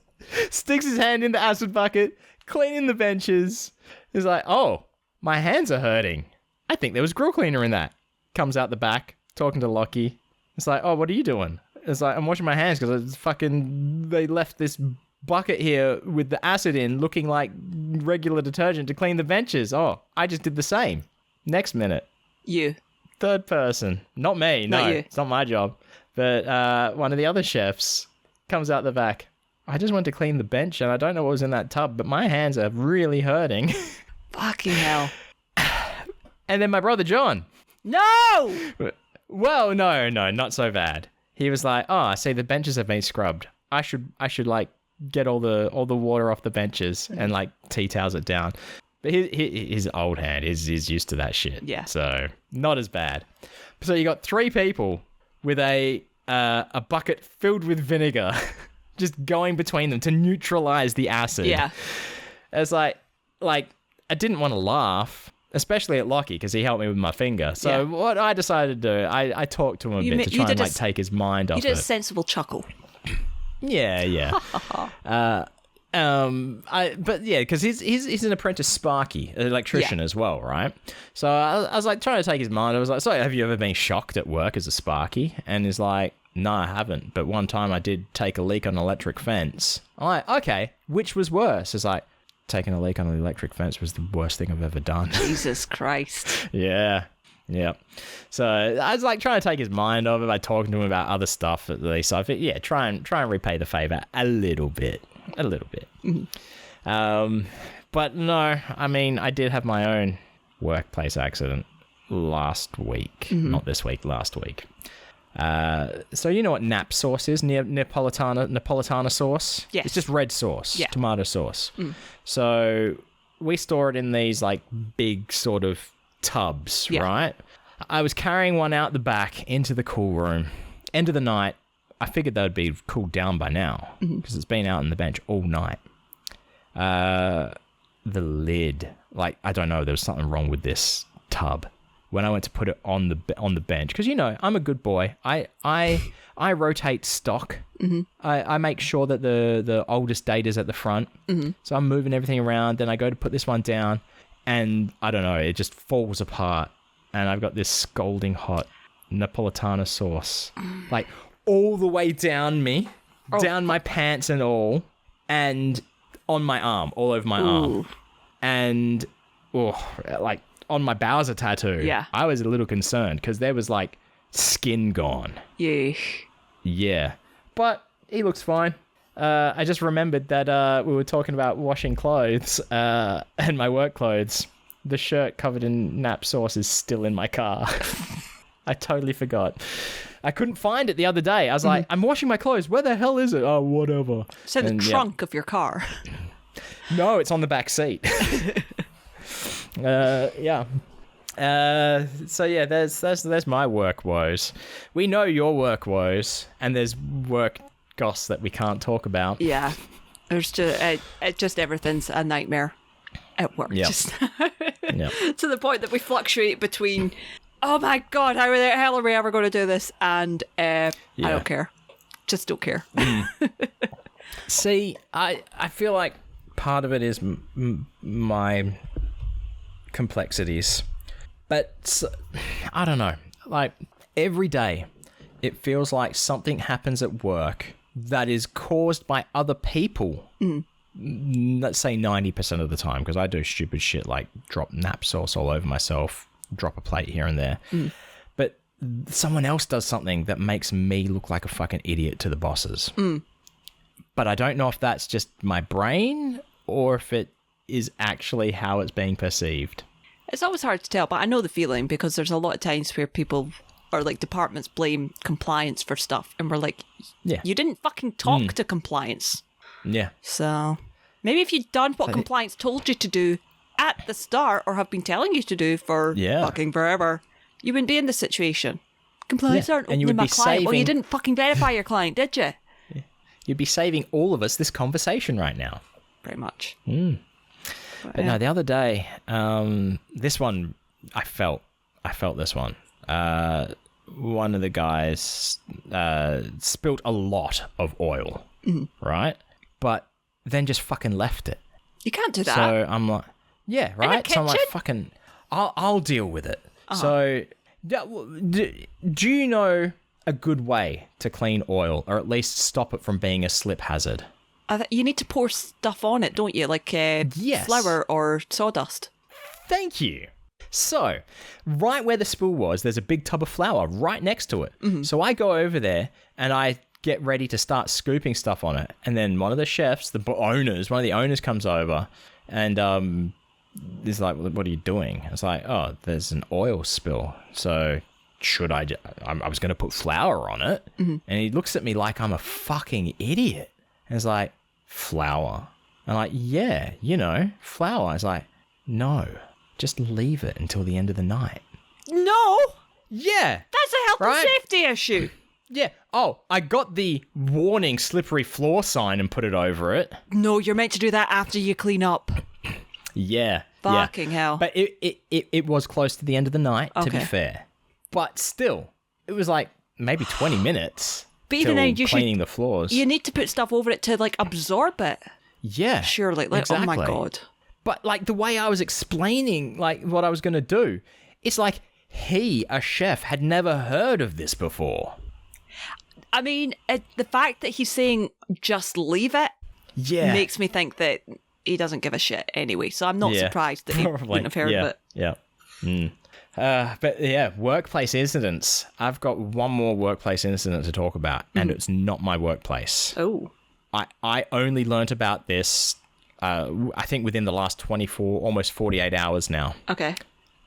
Sticks his hand in the acid bucket, cleaning the benches. He's like, oh, my hands are hurting. I think there was grill cleaner in that. Comes out the back, talking to Lockie. It's like, oh, what are you doing? It's like, I'm washing my hands because they left this bucket here with the acid in looking like regular detergent to clean the benches. Oh, I just did the same. Next minute. You. Third person. Not me. No, you. It's not my job. But one of the other chefs comes out the back. I just went to clean the bench and I don't know what was in that tub, but my hands are really hurting. Fucking hell. And then my brother John. No! Well, no, not so bad. He was like, oh, I see the benches have been scrubbed. I should like get all the water off the benches and like tea towels it down. But his old hand is used to that shit. Yeah. So not as bad. So you got 3 people with a bucket filled with vinegar. Just going between them to neutralize the acid. Yeah. It's like I didn't want to laugh, especially at Lockie because he helped me with my finger. So what I decided to do, I talked to him a bit to try and like take his mind off it. You did a sensible chuckle. Yeah. But yeah, because he's an apprentice Sparky, an electrician as well, right? So I was like trying to take his mind. I was like, so have you ever been shocked at work as a Sparky? And he's like, no, I haven't. But one time I did take a leak on an electric fence. I'm like, okay, which was worse? It's like, taking a leak on an electric fence was the worst thing I've ever done. Jesus Christ. Yeah. So I was like trying to take his mind off it by talking to him about other stuff at least. So I think, try and repay the favor a little bit. But no, I mean, I did have my own workplace accident last week. Not this week, last week. So you know what nap sauce is? Napolitana sauce? Yes. It's just red sauce, tomato sauce. So we store it in these like big sort of tubs, right? I was carrying one out the back into the cool room. End of the night, I figured that would be cooled down by now because it's been out on the bench all night. The lid, like, I don't know, there was something wrong with this tub. When I went to put it on the bench, because you know I'm a good boy. I rotate stock. I make sure that the oldest date is at the front. So I'm moving everything around. Then I go to put this one down, and I don't know, it just falls apart. And I've got this scalding hot Napolitana sauce, like all the way down me, down my pants and all, and on my arm, all over my arm. And, like, on my Bowser tattoo. Yeah. I was a little concerned because there was, like, skin gone. Yeah. But he looks fine. I just remembered that we were talking about washing clothes and my work clothes. The shirt covered in nap sauce is still in my car. I totally forgot. I couldn't find it the other day. I was like, I'm washing my clothes. Where the hell is it? Oh, whatever. So the trunk of your car. No, it's on the back seat. Yeah. So yeah, there's my work woes. We know your work woes, and there's work goss that we can't talk about. Yeah, there's just everything's a nightmare at work. Yeah. Just to the point that we fluctuate between, oh my god, how the hell are we ever going to do this? And I don't care, just don't care. See, I feel like part of it is my complexities. But I don't know, like every day it feels like something happens at work that is caused by other people. Let's say 90% of the time, because I do stupid shit like drop nap sauce all over myself, drop a plate here and there. But someone else does something that makes me look like a fucking idiot to the bosses. But I don't know if that's just my brain or if it is actually how it's being perceived. It's always hard to tell, but I know the feeling because there's a lot of times where people or like departments blame compliance for stuff, and we're like, you didn't fucking talk to compliance. Yeah. So maybe if you'd done what compliance told you to do at the start or have been telling you to do for fucking forever, you wouldn't be in this situation. Compliance aren't opening my client. Well, you didn't fucking verify your client, did you? You'd be saving all of us this conversation right now. Pretty much. But no, the other day, this one, I felt this one. One of the guys spilt a lot of oil, right? But then just fucking left it. You can't do that. So I'm like, yeah, right? So I'm like, fucking, I'll deal with it. So do you know a good way to clean oil, or at least stop it from being a slip hazard? You need to pour stuff on it, don't you? Like flour or sawdust. Thank you. So, right where the spill was, there's a big tub of flour right next to it. So I go over there and I get ready to start scooping stuff on it. And then one of the chefs, one of the owners comes over and is like, what are you doing? It's like, oh, there's an oil spill. So should I was going to put flour on it. And he looks at me like I'm a fucking idiot. And it's like, flour. I'm like, yeah, flour. I was like, no, just leave it until the end of the night. No. Yeah. That's a health and safety issue. Yeah. Oh, I got the warning slippery floor sign and put it over it. No, you're meant to do that after you clean up. Yeah. Fucking hell. But it was close to the end of the night, to be fair. But still, it was like maybe 20 minutes. But even then, cleaning the floors. You need to put stuff over it to like absorb it. Yeah. Surely. Like, exactly. Oh my God. But like the way I was explaining like what I was going to do, it's like a chef, had never heard of this before. I mean, the fact that he's saying just leave it makes me think that he doesn't give a shit anyway. So I'm not surprised that he wouldn't have heard of it. Yeah. But yeah, workplace incidents. I've got one more workplace incident to talk about, and it's not my workplace. Oh. I only learnt about this, I think within the last 24, almost 48 hours now. Okay.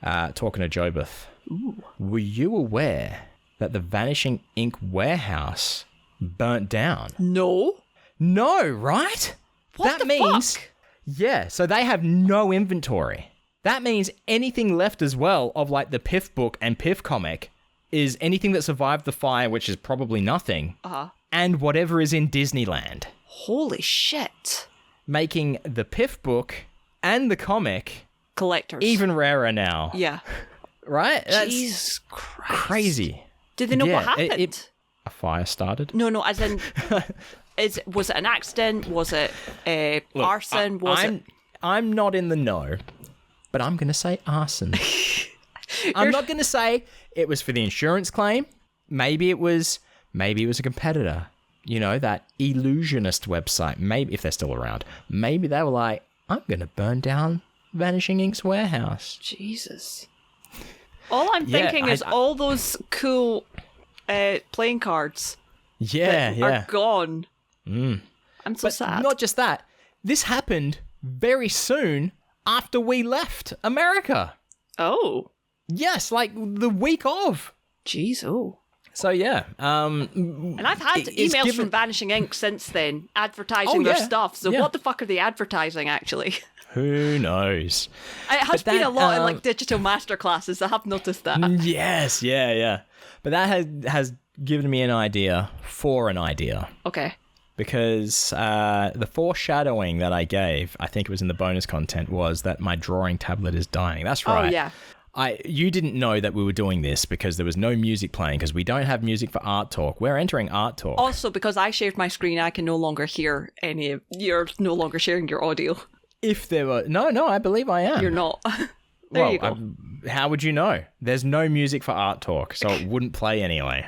Talking to Jobeth. Ooh. Were you aware that the Vanishing Ink warehouse burnt down? No. No, right? What the fuck? Yeah, so they have no inventory. That means anything left as well of like the Piff book and Piff comic is anything that survived the fire, which is probably nothing, and whatever is in Disneyland. Holy shit. Making the Piff book and the comic collectors even rarer now. Yeah. Right? That's Jesus Christ. Crazy. Did they know what happened? A fire started. No, as in, was it an accident? Was it arson? I'm not in the know. But I'm going to say arson. I'm not going to say it was for the insurance claim. Maybe it was Maybe it was a competitor. You know, that Illusionist website. Maybe, if they're still around, maybe they were like, I'm going to burn down Vanishing Ink's warehouse. Jesus. All I'm thinking is all those cool playing cards are gone. I'm so sad. Not just that. This happened very soon after we left America. Oh. Yes, like the week of. Jeez, oh. So, yeah. And I've had emails from Vanishing Ink since then, advertising their stuff. So what the fuck are they advertising, actually? Who knows? It has been a lot in like digital masterclasses. I have noticed that. Yes, yeah. But that has given me an idea for an idea. Okay. Because the foreshadowing that I gave, I think it was in the bonus content, was that my drawing tablet is dying. That's right. Oh, yeah. You didn't know that we were doing this because there was no music playing, because we don't have music for Art Talk. We're entering Art Talk. Also, because I shared my screen, I can no longer hear any of... You're no longer sharing your audio. If there were... No, I believe I am. You're not. There you go. How would you know? There's no music for Art Talk, so it wouldn't play anyway.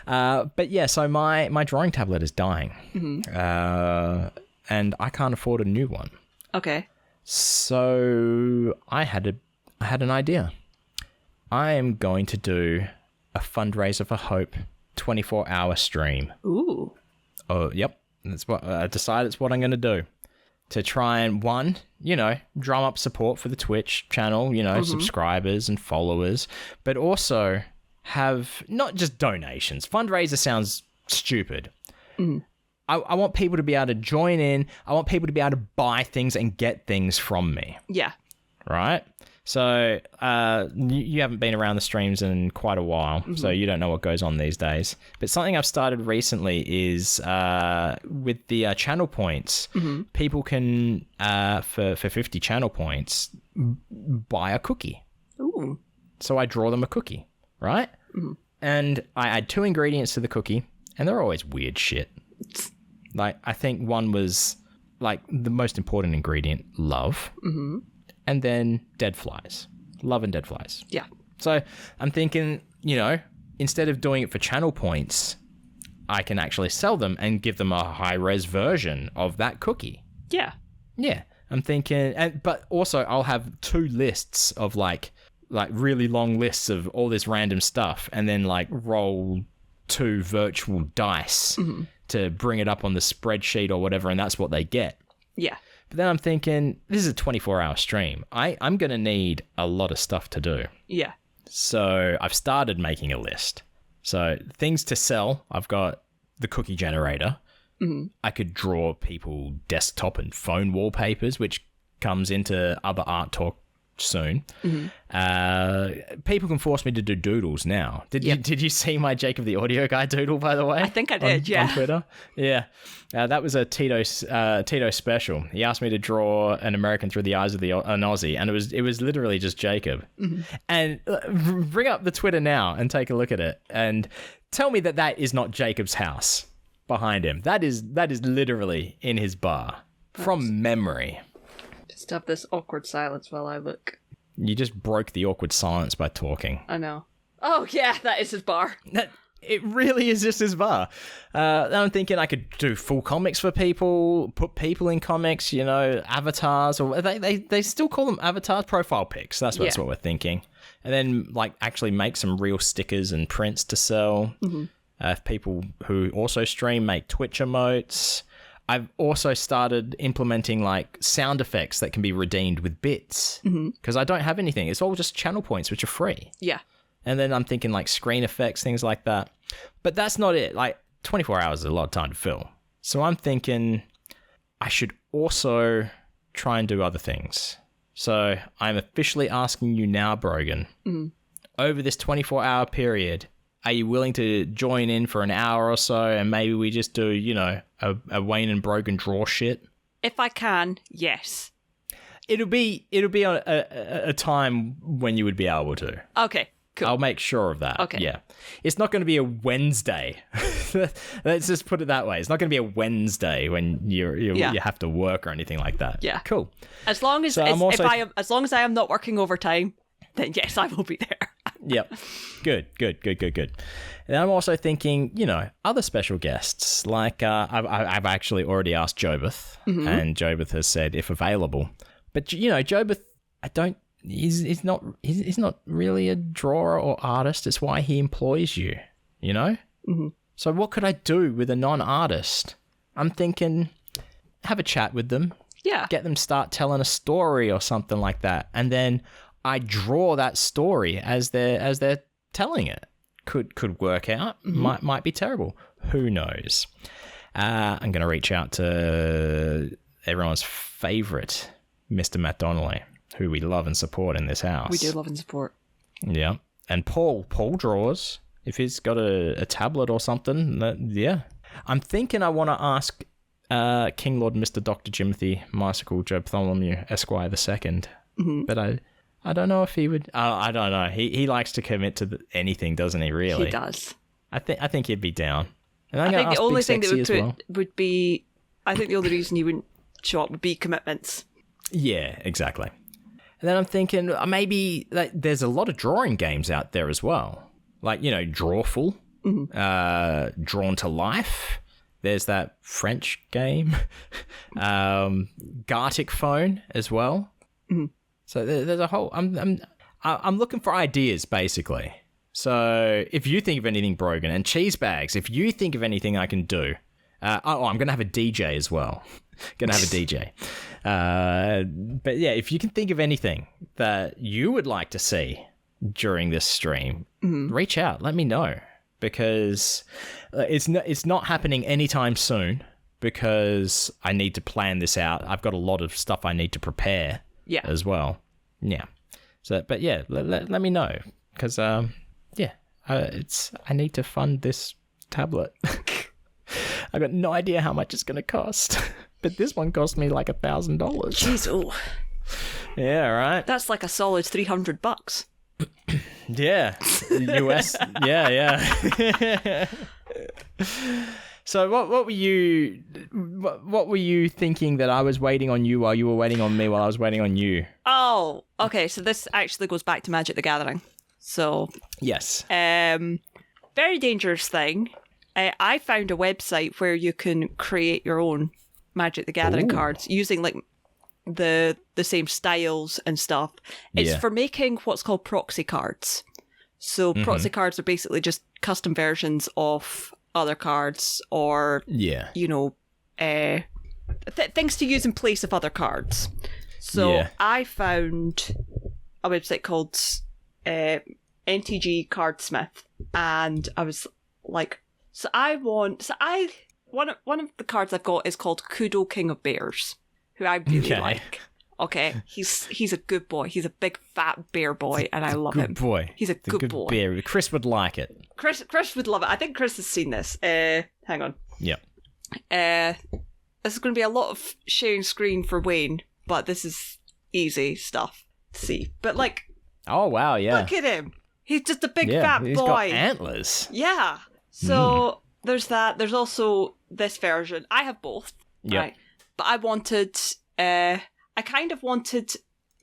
But yeah, so my drawing tablet is dying. Mm-hmm. And I can't afford a new one. Okay. So I had an idea. I am going to do a fundraiser for hope 24-hour stream. Ooh. Oh, yep. That's what I decided. It's what I'm going to do to try and drum up support for the Twitch channel, subscribers and followers, but also have not just donations. Fundraiser sounds stupid. Mm. I want people to be able to join in. I want people to be able to buy things and get things from me. Yeah. Right? So you haven't been around the streams in quite a while, so you don't know what goes on these days. But something I've started recently is with the channel points, people can, for 50 channel points, buy a cookie. Ooh. So I draw them a cookie, right? Mm-hmm. And I add 2 ingredients to the cookie, and they're always weird shit. Like, I think one was, like, the most important ingredient, love. Mm-hmm. And then dead flies. Love and dead flies. Yeah. So I'm thinking, instead of doing it for channel points, I can actually sell them and give them a high-res version of that cookie. Yeah. Yeah. I'm thinking, but also I'll have 2 lists of like really long lists of all this random stuff, and then like roll 2 virtual dice to bring it up on the spreadsheet or whatever, and that's what they get. Yeah. But then I'm thinking, this is a 24-hour stream. I'm going to need a lot of stuff to do. Yeah. So I've started making a list. So things to sell, I've got the cookie generator. Mm-hmm. I could draw people desktop and phone wallpapers, which comes into other Art Talk soon. Mm-hmm. People can force me to do doodles now. Did you see my Jacob the Audio Guy doodle, by the way? I think I did, on Twitter. Yeah. That was a Tito special. He asked me to draw an American through the eyes of an Aussie, and it was literally just Jacob. Mm-hmm. And bring up the Twitter now and take a look at it and tell me that is not Jacob's house behind him. That is literally in his bar from memory. Just have this awkward silence while I look. You just broke the awkward silence by talking. I know. Oh, yeah, that is his bar. It really is just his bar. I'm thinking I could do full comics for people, put people in comics, avatars, or they still call them avatars, profile pics. That's what we're thinking. And then, like, actually make some real stickers and prints to sell. Mm-hmm. If people who also stream make Twitch emotes. I've also started implementing like sound effects that can be redeemed with bits because I don't have anything. It's all just channel points, which are free. Yeah. And then I'm thinking like screen effects, things like that. But that's not it. Like 24 hours is a lot of time to fill. So I'm thinking I should also try and do other things. So I'm officially asking you now, Brogan, over this 24-hour period, are you willing to join in for an hour or so and maybe we just do, a Wayne and Brogan draw shit? If I can, yes. It'll be a time when you would be able to. Okay, cool. I'll make sure of that. Okay. Yeah. It's not going to be a Wednesday. Let's just put it that way. It's not going to be a Wednesday when you have to work or anything like that. Yeah. Cool. As long as I am not working overtime, then yes, I will be there. Yep. Good. And I'm also thinking, other special guests. Like, I've actually already asked Jobeth, and Jobeth has said if available. But, Jobeth, he's not really a drawer or artist. It's why he employs you, Mm-hmm. So what could I do with a non-artist? I'm thinking, have a chat with them. Yeah. Get them start telling a story or something like that. And then I draw that story as they're telling it. Could work out. Might be terrible. Who knows? I'm going to reach out to everyone's favorite, Mr. Matt Donnelly, who we love and support in this house. We do love and support. Yeah. And Paul draws. If he's got a tablet or something, yeah. I'm thinking I want to ask King Lord Mr. Dr. Jimothy Marsicle Job Bartholomew Esquire II. But I don't know if he would. I don't know. He likes to commit to anything, doesn't he? Really, he does. I think he'd be down. And I think the only thing that would be. I think the only reason he wouldn't show up would be commitments. Yeah, exactly. And then I'm thinking maybe there's a lot of drawing games out there as well. Like, Drawful, Drawn to Life. There's that French game, Gartic Phone as well. So there's a whole. I'm looking for ideas basically. So if you think of anything, Brogan, and Cheesebags, if you think of anything I can do, I'm gonna have a DJ as well. But yeah, if you can think of anything that you would like to see during this stream, reach out, let me know, because it's not happening anytime soon, because I need to plan this out. I've got a lot of stuff I need to prepare as well. Yeah. So, but yeah, let me know, because I need to fund this tablet. I got no idea how much it's going to cost, but this one cost me like $1,000. Jeez, oh. Yeah, right. That's like a solid $300. Yeah, US. Yeah. So what were you thinking that I was waiting on you while you were waiting on me while I was waiting on you? Oh, okay. So this actually goes back to Magic the Gathering. So yes, very dangerous thing. I found a website where you can create your own Magic the Gathering cards using like the same styles and stuff. It's for making what's called proxy cards. So proxy cards are basically just custom versions of other cards, or things to use in place of other cards. So I found a website called NTG Cardsmith, and I was like, one of the cards I've got is called Kudo King of Bears, who I really like. Okay, he's a good boy. He's a big fat bear boy, and I love him. Good boy. He's a good boy. Bear. Chris would like it. Chris would love it. I think Chris has seen this. Hang on. Yep. This is going to be a lot of sharing screen for Wayne, but this is easy stuff to see. But like, oh wow, yeah. Look at him. He's just a big fat boy. He's got antlers. Yeah. So there's that. There's also this version. I have both. Yeah. Right? But I wanted. I kind of wanted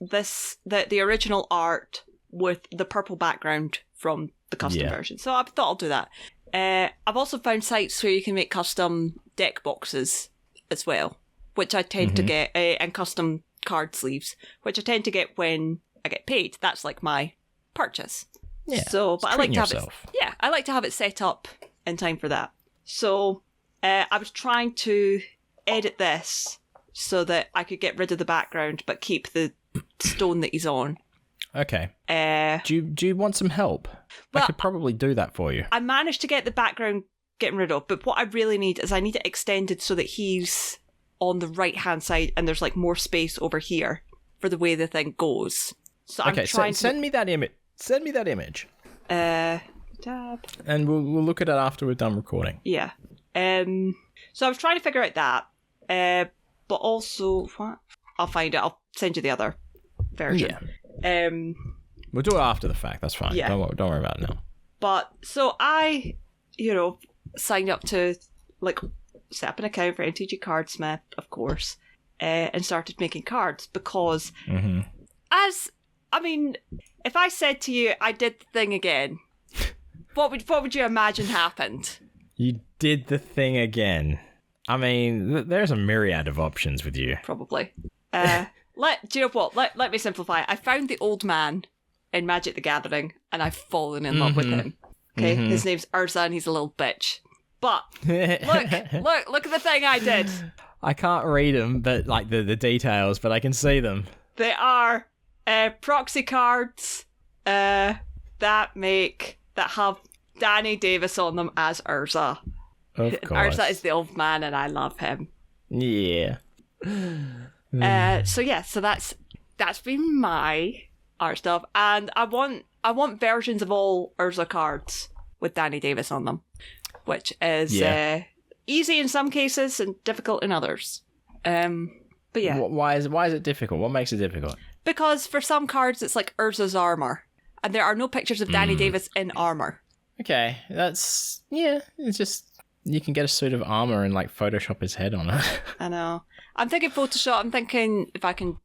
the original art with the purple background from the custom version. So I thought I'll do that. I've also found sites where you can make custom deck boxes as well, which I tend to get, and custom card sleeves, which I tend to get when I get paid. That's like my purchase. Yeah. So, but I like to have it. Yeah, I like to have it set up in time for that. So, I was trying to edit this so that I could get rid of the background but keep the stone that he's on. Okay. Do you want some help? Well, I could probably do that for you. I managed to get the background getting rid of, but what I really need is I need it extended so that he's on the right-hand side and there's like more space over here for the way the thing goes. So I'm trying send me that image. Send me that image. Tab. And we'll look at it after we're done recording. Yeah. So I was trying to figure out that. But also, what? I'll find it. I'll send you the other version. Yeah. We'll do it after the fact. That's fine. Yeah. Don't worry about it now. But so I, signed up to set up an account for NTG Cardsmith, of course, and started making cards because, If I said to you, I did the thing again, what would you imagine happened? You did the thing again. I mean, there's a myriad of options with you. Probably. Do you know what? Let me simplify. I found the old man in Magic the Gathering, and I've fallen in love with him. Okay, his name's Urza, and he's a little bitch. But look at the thing I did. I can't read them, but like the details, but I can see them. They are proxy cards that have Danny Davis on them as Urza. Of course. Urza is the old man, and I love him. Yeah. So that's been my art stuff, and I want versions of all Urza cards with Danny Davis on them, which is easy in some cases and difficult in others. But yeah, why is it difficult? What makes it difficult? Because for some cards it's like Urza's armor, and there are no pictures of Danny Davis in armor. Okay, it's just you can get a suit of armor and like Photoshop his head on it. I know. I'm thinking Photoshop. I'm thinking if I can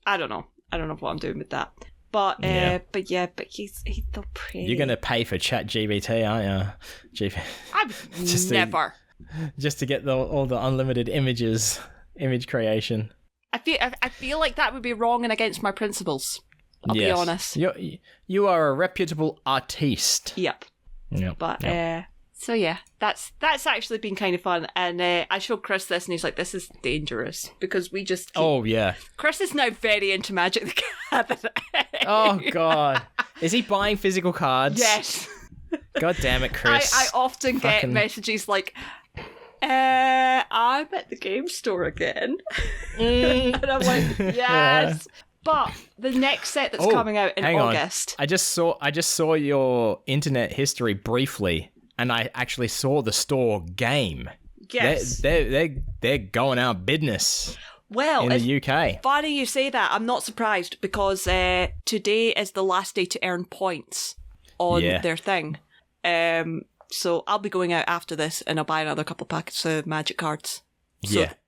I don't know what I'm doing with that. But he's so pretty. You're gonna pay for ChatGPT, aren't you? Just to get all the unlimited image creation. I feel like that would be wrong and against my principles. I'll be honest. You are a reputable artiste. Yep. But so yeah, that's actually been kind of fun, and I showed Chris this, and he's like, "This is dangerous," because we just Chris is now very into Magic the Gathering. Oh god, is he buying physical cards? Yes. God damn it, Chris! I often get messages like, "I'm at the game store again," and I'm like, "Yes." But the next set that's coming out in August. I just saw your internet history briefly. And I actually saw the store game. Yes. They're going out of business. Well, in the UK. Funny you say that. I'm not surprised because today is the last day to earn points on their thing. So I'll be going out after this and I'll buy another couple packets of Magic cards.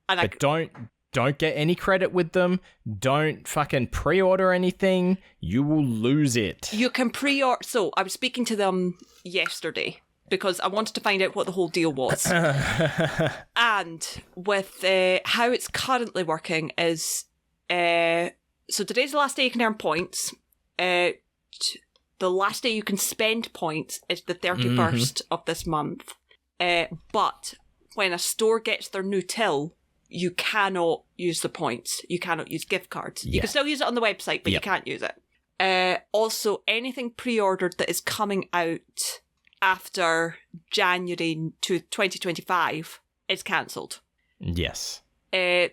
But don't get any credit with them. Don't fucking pre-order anything. You will lose it. You can pre-order. So I was speaking to them yesterday, because I wanted to find out what the whole deal was. And with how it's currently working is... so today's the last day you can earn points. The last day you can spend points is the 31st of this month. But when a store gets their new till, you cannot use the points. You cannot use gift cards. You can still use it on the website, but you can't use it. Also, anything pre-ordered that is coming out after January 2025 is cancelled. Yes. They're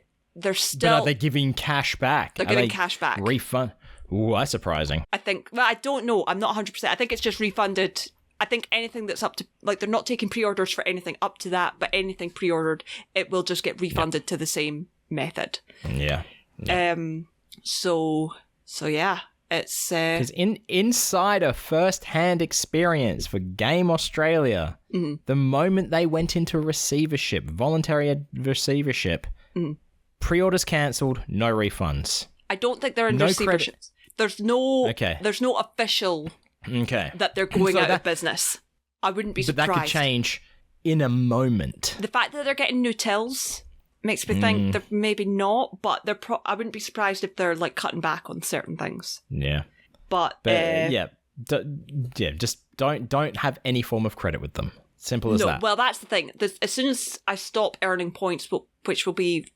still... But are they giving cash back? They're giving cash back. Refund? Ooh, that's surprising. I think... Well, I don't know. I'm not 100%. I think it's just refunded. I think anything that's up to... Like, they're not taking pre-orders for anything up to that, but anything pre-ordered, it will just get refunded to the same method. Yeah. So yeah. It's because inside a first-hand experience for Game Australia, the moment they went into receivership, voluntary receivership, pre-orders cancelled, no refunds. I don't think they're in receivership. There's no official that they're going out of business. I wouldn't be surprised. But that could change in a moment. The fact that they're getting new tills makes me think they're maybe not, but I wouldn't be surprised if they're like cutting back on certain things. Yeah. But just don't have any form of credit with them. Simple as that. Well, that's the thing. As soon as I stop earning points, which will be,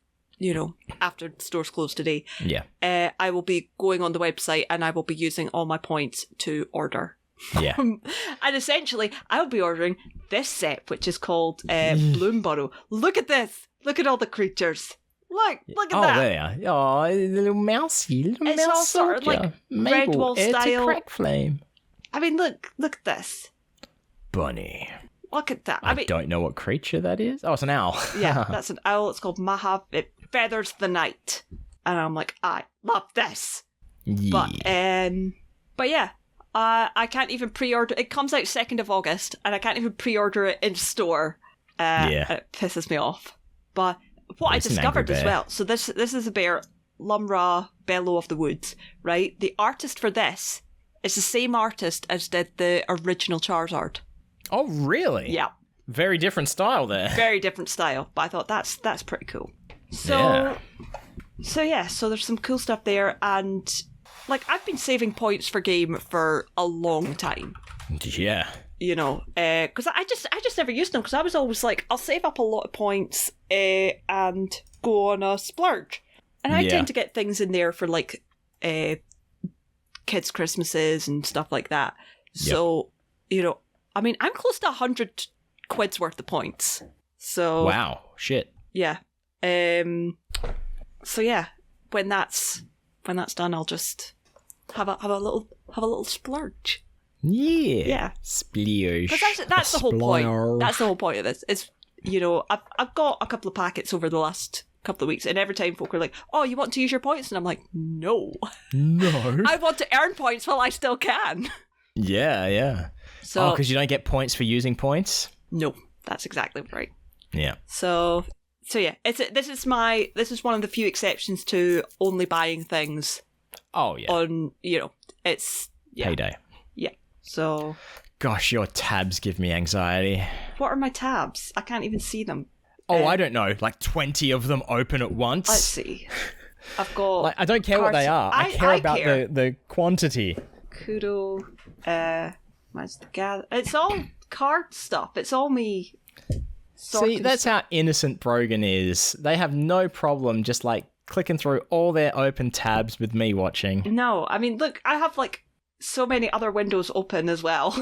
after stores close today, I will be going on the website and I will be using all my points to order. Yeah. And essentially, I'll be ordering this set, which is called Bloomborough. Look at this. Look at all the creatures. Look at that. Oh, there. Oh, the little mousey. It's all sort of like Redwall style. Crack flame. I mean, look at this. Bunny. Look at that. I don't know what creature that is. Oh, it's an owl. Yeah, that's an owl. It's called Mahav. It feathers the night. And I'm like, I love this. Yeah. But yeah. I can't even pre-order. It comes out 2nd of August, and I can't even pre-order it in store. It pisses me off. But what I discovered as well, so this is a bear, Lumra, Bellow of the Woods, right? The artist for this It's the same artist as did the original Charizard. Oh, really? Yeah. Very different style there. Very different style, but I thought that's pretty cool. So there's some cool stuff there, and like I've been saving points for game for a long time. Yeah. You know, because I just never used them, because I was always like, I'll save up a lot of points and go on a splurge. And I tend to get things in there for like kids' Christmases and stuff like that. Yep. So, you know, I mean, I'm close to 100 quid's worth of points. So wow, shit. Yeah. So yeah, when that's done, I'll just have a little splurge. Yeah. Splurge. Because that's the whole point. That's the whole point of this. Is, you know, I've got a couple of packets over the last couple of weeks, and every time folk are like, "Oh, you want to use your points?" and I'm like, "No, I want to earn points while I still can." Yeah. So, because you don't get points for using points. No, that's exactly right. Yeah. So yeah, this is one of the few exceptions to only buying things. Oh yeah. On, you know, it's payday. Yeah. So. Gosh, your tabs give me anxiety. What are my tabs? I can't even see them. Oh, I don't know. Like 20 of them open at once. Let's see. I've got. Like, I don't care what they are. I care about the quantity. Kudo. Where's the gather? It's all card stuff. It's all me. See, that's how innocent Brogan is. They have no problem just like clicking through all their open tabs with me watching. No, I mean, look, I have like so many other windows open as well.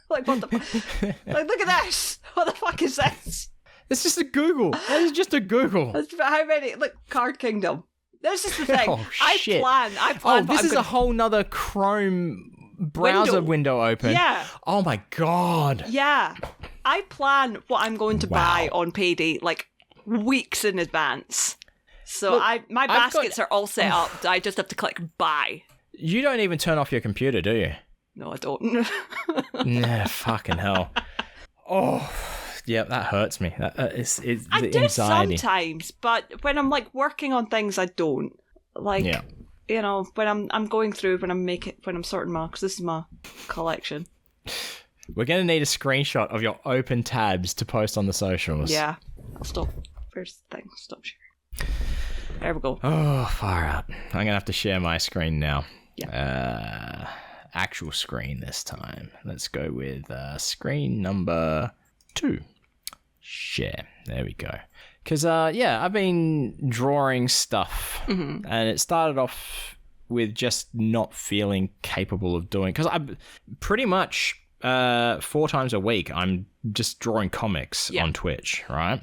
Like, what the fuck? Like, look at this. What the fuck is this? It's just a Google. That is just a Google. How many? Look, Card Kingdom. This is the thing. Oh, shit. I plan. Oh, this is a whole nother Chrome browser window open. Yeah. Oh my god. Yeah. I plan what I'm going to buy on payday like weeks in advance. So look, my baskets are all set up. I just have to click buy. You don't even turn off your computer, do you? No, I don't. Nah, fucking hell. Oh, yeah, that hurts me. It's I the do anxiety. Sometimes, but when I'm like working on things, I don't. Like, you know, when I'm going through, when I'm sorting my, because this is my collection. We're going to need a screenshot of your open tabs to post on the socials. Yeah. I'll stop. Where's the thing? Stop sharing. There we go. Oh, far out. I'm going to have to share my screen now. Yeah. Actual screen this time. Let's go with screen number 2. Share. There we go. Because, I've been drawing stuff. Mm-hmm. And it started off with just not feeling capable of doing... Because I'm pretty much... 4 times a week, I'm just drawing comics on Twitch, right?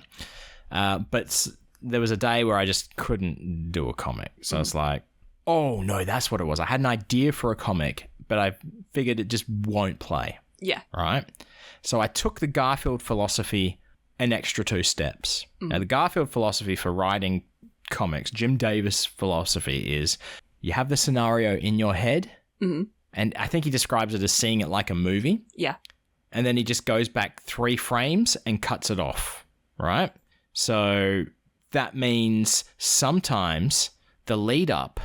But there was a day where I just couldn't do a comic. So it's like, oh, no, that's what it was. I had an idea for a comic, but I figured it just won't play. Yeah. Right? So I took the Garfield philosophy an extra 2 steps. Now, the Garfield philosophy for writing comics, Jim Davis philosophy is you have the scenario in your head. Mm-hmm. And I think he describes it as seeing it like a movie. Yeah. And then he just goes back 3 frames and cuts it off, right? So that means sometimes the lead up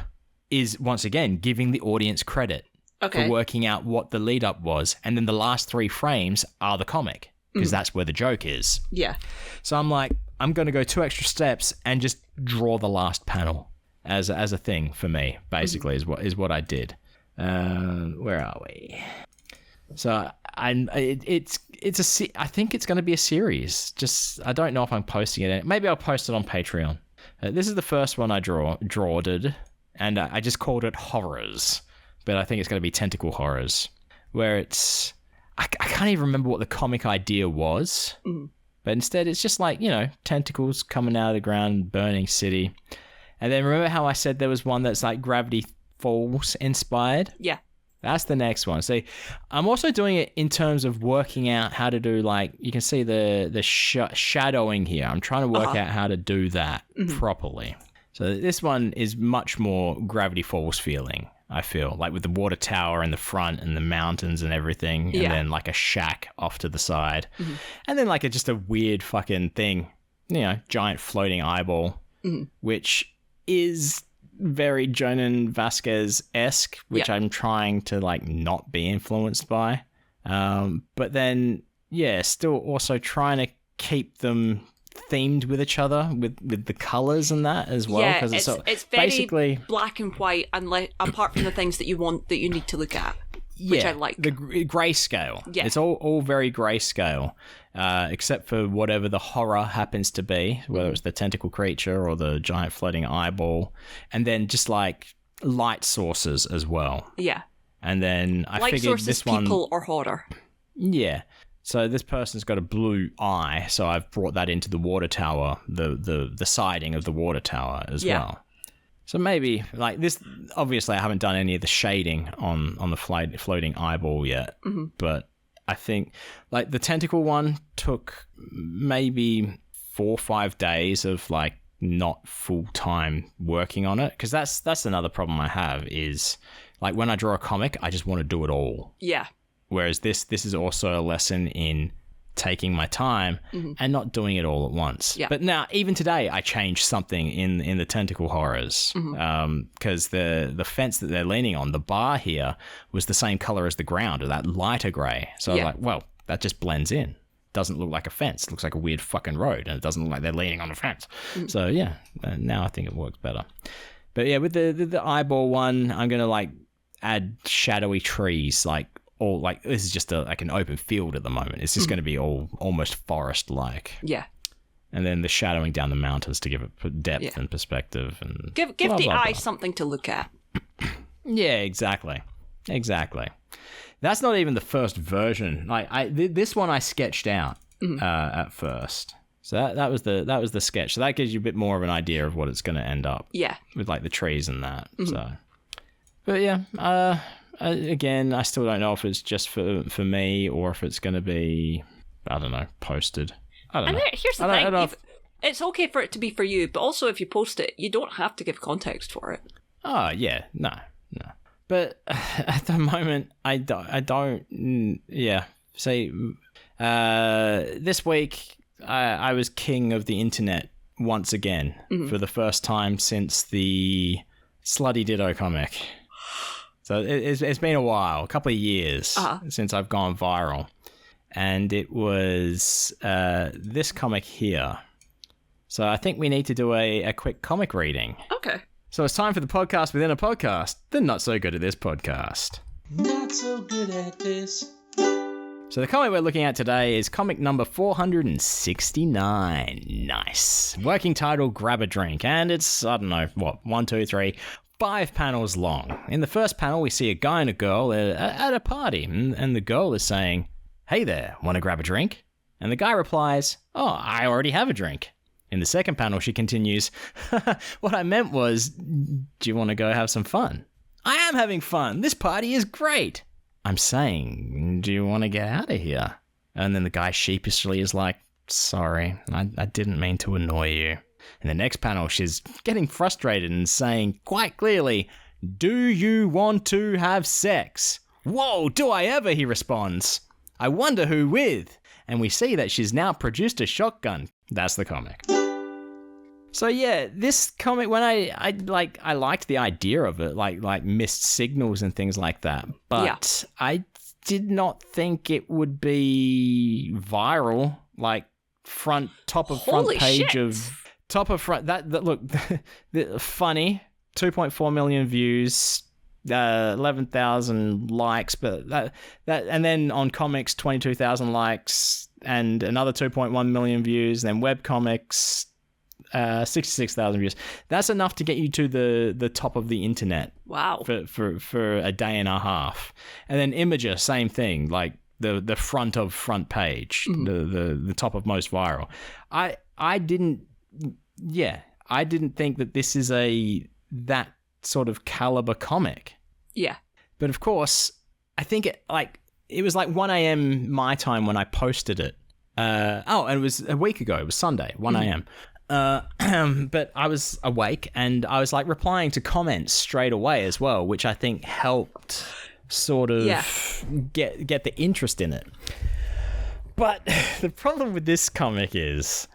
is, once again, giving the audience credit for working out what the lead up was. And then the last 3 frames are the comic because that's where the joke is. Yeah. So I'm like, I'm going to go 2 extra steps and just draw the last panel as a thing for me, basically, is what I did. Where are we? So I think it's going to be a series. Just I don't know if I'm posting it. Maybe I'll post it on Patreon. This is the first one I drawed, and I just called it Horrors, but I think it's going to be Tentacle Horrors, where it's I can't even remember what the comic idea was, but instead it's just like, you know, tentacles coming out of the ground, burning city, and then remember how I said there was one that's like Gravity Falls inspired? Yeah. That's the next one. See, I'm also doing it in terms of working out how to do, like, you can see the shadowing here. I'm trying to work out how to do that properly. So this one is much more Gravity Falls feeling, I feel, like with the water tower in the front and the mountains and everything, and then like a shack off to the side. And then like just a weird fucking thing, you know, giant floating eyeball, which is very Jonan Vasquez-esque, which I'm trying to like not be influenced by. But then, still also trying to keep them themed with each other, with the colors and that as well. Yeah, it's very basically black and white, apart from the things that you need to look at. Which I like. The grayscale. Yeah. It's all very grayscale, except for whatever the horror happens to be, whether it's the tentacle creature or the giant floating eyeball, and then just like light sources as well. Yeah. And then I light figured sources, this one, people or horror. Yeah. So this person's got a blue eye, so I've brought that into the water tower, the siding of the water tower as well. So maybe, like this, obviously I haven't done any of the shading on the floating eyeball yet, but I think like the tentacle one took maybe 4 or 5 days of like not full time working on it. Because that's another problem I have is like when I draw a comic, I just want to do it all. Yeah. Whereas this is also a lesson in taking my time and not doing it all at once. Yeah. But now, even today, I changed something in the tentacle horrors because the fence that they're leaning on, the bar here, was the same color as the ground, or that lighter gray. So I was like, well, that just blends in. Doesn't look like a fence. It looks like a weird fucking road, and it doesn't look like they're leaning on a fence. So yeah, now I think it works better. But yeah, with the eyeball one, I'm going to like add shadowy trees, like this is just like an open field at the moment. It's just going to be all almost forest-like. Yeah. And then the shadowing down the mountains to give it depth and perspective and give the eye something to look at. Yeah, exactly. That's not even the first version. Like this one I sketched out at first. So that was the sketch. So that gives you a bit more of an idea of what it's going to end up. Yeah. With like the trees and that. So, but yeah. Again, I still don't know if it's just for me or if it's going to be, I don't know, posted. I don't know. Here's the thing. It's okay for it to be for you, but also if you post it, you don't have to give context for it. Oh, yeah. No. But at the moment, I don't. Yeah. See, this week, I was king of the internet once again for the first time since the Slutty Ditto comic. So it's been a while, a couple of years since I've gone viral. And it was this comic here. So I think we need to do a quick comic reading. Okay. So it's time for the podcast within a podcast. The Not So Good at This podcast. Not so good at this. So the comic we're looking at today is comic number 469. Nice. Working title, Grab a Drink. And it's, I don't know, 1, 2, 3... 5 panels long. In the first panel, we see a guy and a girl at a party, and the girl is saying, "Hey there, want to grab a drink?" And the guy replies, "Oh, I already have a drink." In the second panel, she continues, "What I meant was, do you want to go have some fun?" "I am having fun. This party is great." "I'm saying, do you want to get out of here?" And then the guy sheepishly is like, "Sorry, I didn't mean to annoy you." In the next panel, she's getting frustrated and saying quite clearly, "Do you want to have sex?" "Whoa, do I ever," he responds. "I wonder who with." And we see that she's now produced a shotgun. That's the comic. So yeah, this comic, when I liked the idea of it, like missed signals and things like that, but I did not think it would be viral, like top of front page of... Top of front, that look, funny, 2.4 million views, 11,000 likes, but that, and then on comics, 22,000 likes, and another 2.1 million views, then webcomics, 66,000 views. That's enough to get you to the top of the internet. Wow. For a day and a half. And then Imager, same thing, like the front page, the top of most viral. I didn't think that this is that sort of caliber comic. Yeah. But of course, I think it was like 1 a.m. my time when I posted it. And it was a week ago. It was Sunday, 1 a.m. But I was awake and I was like replying to comments straight away as well, which I think helped sort of get the interest in it. But the problem with this comic is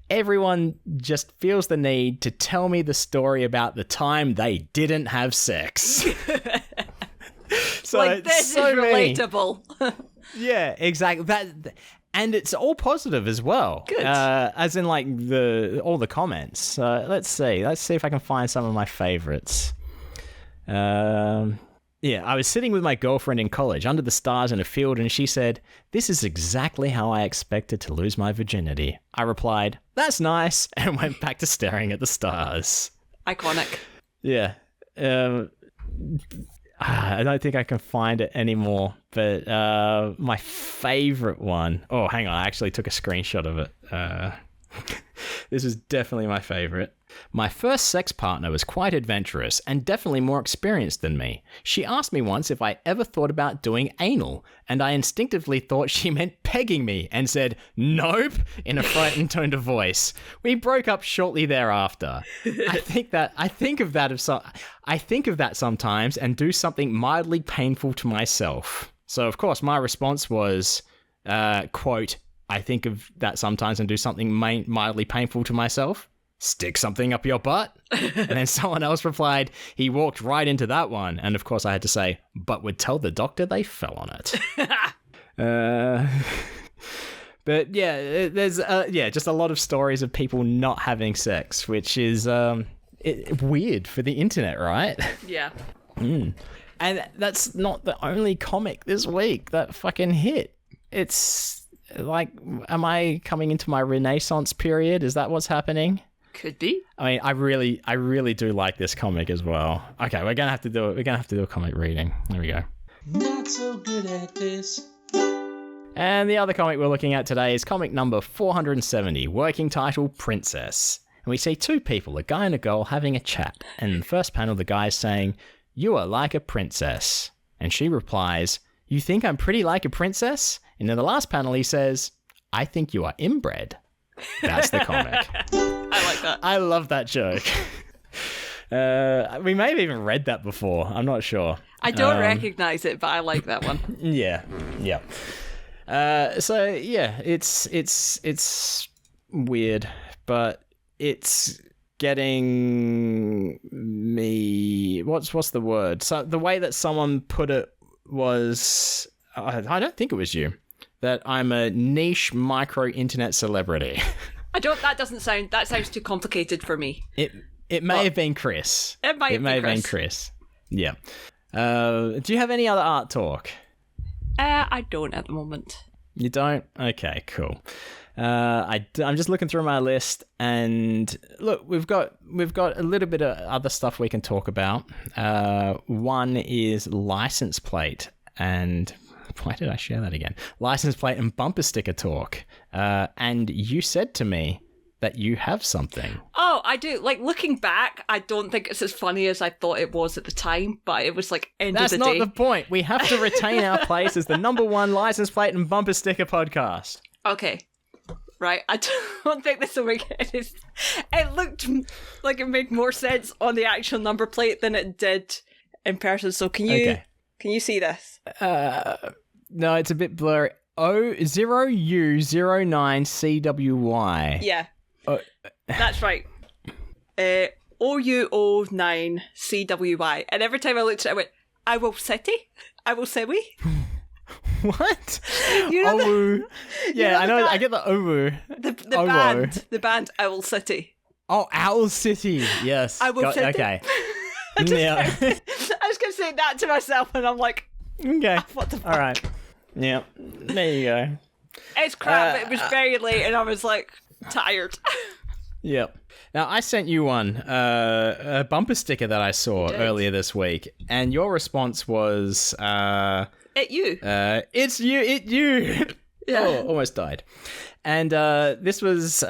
Everyone just feels the need to tell me the story about the time they didn't have sex. So like, this so is relatable. Yeah, exactly. And it's all positive as well. Good. As in, like, all the comments. Let's see if I can find some of my favorites. Yeah, I was sitting with my girlfriend in college under the stars in a field, and she said, "This is exactly how I expected to lose my virginity." I replied, "That's nice," and went back to staring at the stars. Iconic. Yeah. I don't think I can find it anymore, but my favorite one... Oh, hang on. I actually took a screenshot of it. This is definitely my favorite. My first sex partner was quite adventurous and definitely more experienced than me. She asked me once if I ever thought about doing anal, and I instinctively thought she meant pegging me and said, "Nope," in a frightened tone of voice. We broke up shortly thereafter. I think of that sometimes and do something mildly painful to myself. So, of course, my response was, quote, "I think of that sometimes and do something mildly painful to myself. Stick something up your butt." And then someone else replied, "He walked right into that one." And of course I had to say, "But would tell the doctor they fell on it." But yeah, there's just a lot of stories of people not having sex, which is weird for the internet, right? Yeah. And that's not the only comic this week that fucking hit. It's like, am I coming into my Renaissance period? Is that what's happening? Could be. I mean, I really do like this comic as well. Okay, we're gonna have to do a comic reading. There we go. Not so good at this. And the other comic we're looking at today is comic number 470, working title Princess. And we see two people, a guy and a girl, having a chat. And in the first panel, the guy is saying, "You are like a princess." And she replies, "You think I'm pretty like a princess?" And in the last panel, he says, "I think you are inbred." That's the comic. I like that. I love that joke. We may have even read that before. I'm not sure. I don't recognize it, but I like that one. Yeah. So yeah, it's weird, but it's getting me. What's the word? So the way that someone put it was, I don't think it was you, that I'm a niche micro internet celebrity. That sounds too complicated for me. It may have been Chris. It may have been Chris. Yeah. Do you have any other art talk? I don't at the moment. You don't? Okay, cool. I'm just looking through my list, and look, we've got a little bit of other stuff we can talk about. One is license plate, and why did I share that again? License plate and bumper sticker talk. And you said to me that you have something. Oh, I do. Like, looking back, I don't think it's as funny as I thought it was at the time, but it was like end of the day. That's not the point. We have to retain our place as the #1 license plate and bumper sticker podcast. Okay. Right. I don't think this will make it. It looked like it made more sense on the actual number plate than it did in person. So can you see this? No, it's a bit blurry. 0U09CWY. Yeah. That's right. OU09CWY. And every time I looked at it, I went, I will city? I will say we? What? You know OU. Yeah, I know. I get the OU. The band Owl City. Oh, Owl City. Yes. I will City. Okay. I just kept saying that to myself, and I'm like, okay. What the fuck? All right. Yeah. There you go. It's crap. It was very late, and I was like tired. Yep. Now, I sent you one, a bumper sticker that I saw earlier this week, and your response was, It's you. It's you. Yeah. Oh, almost died. And this was,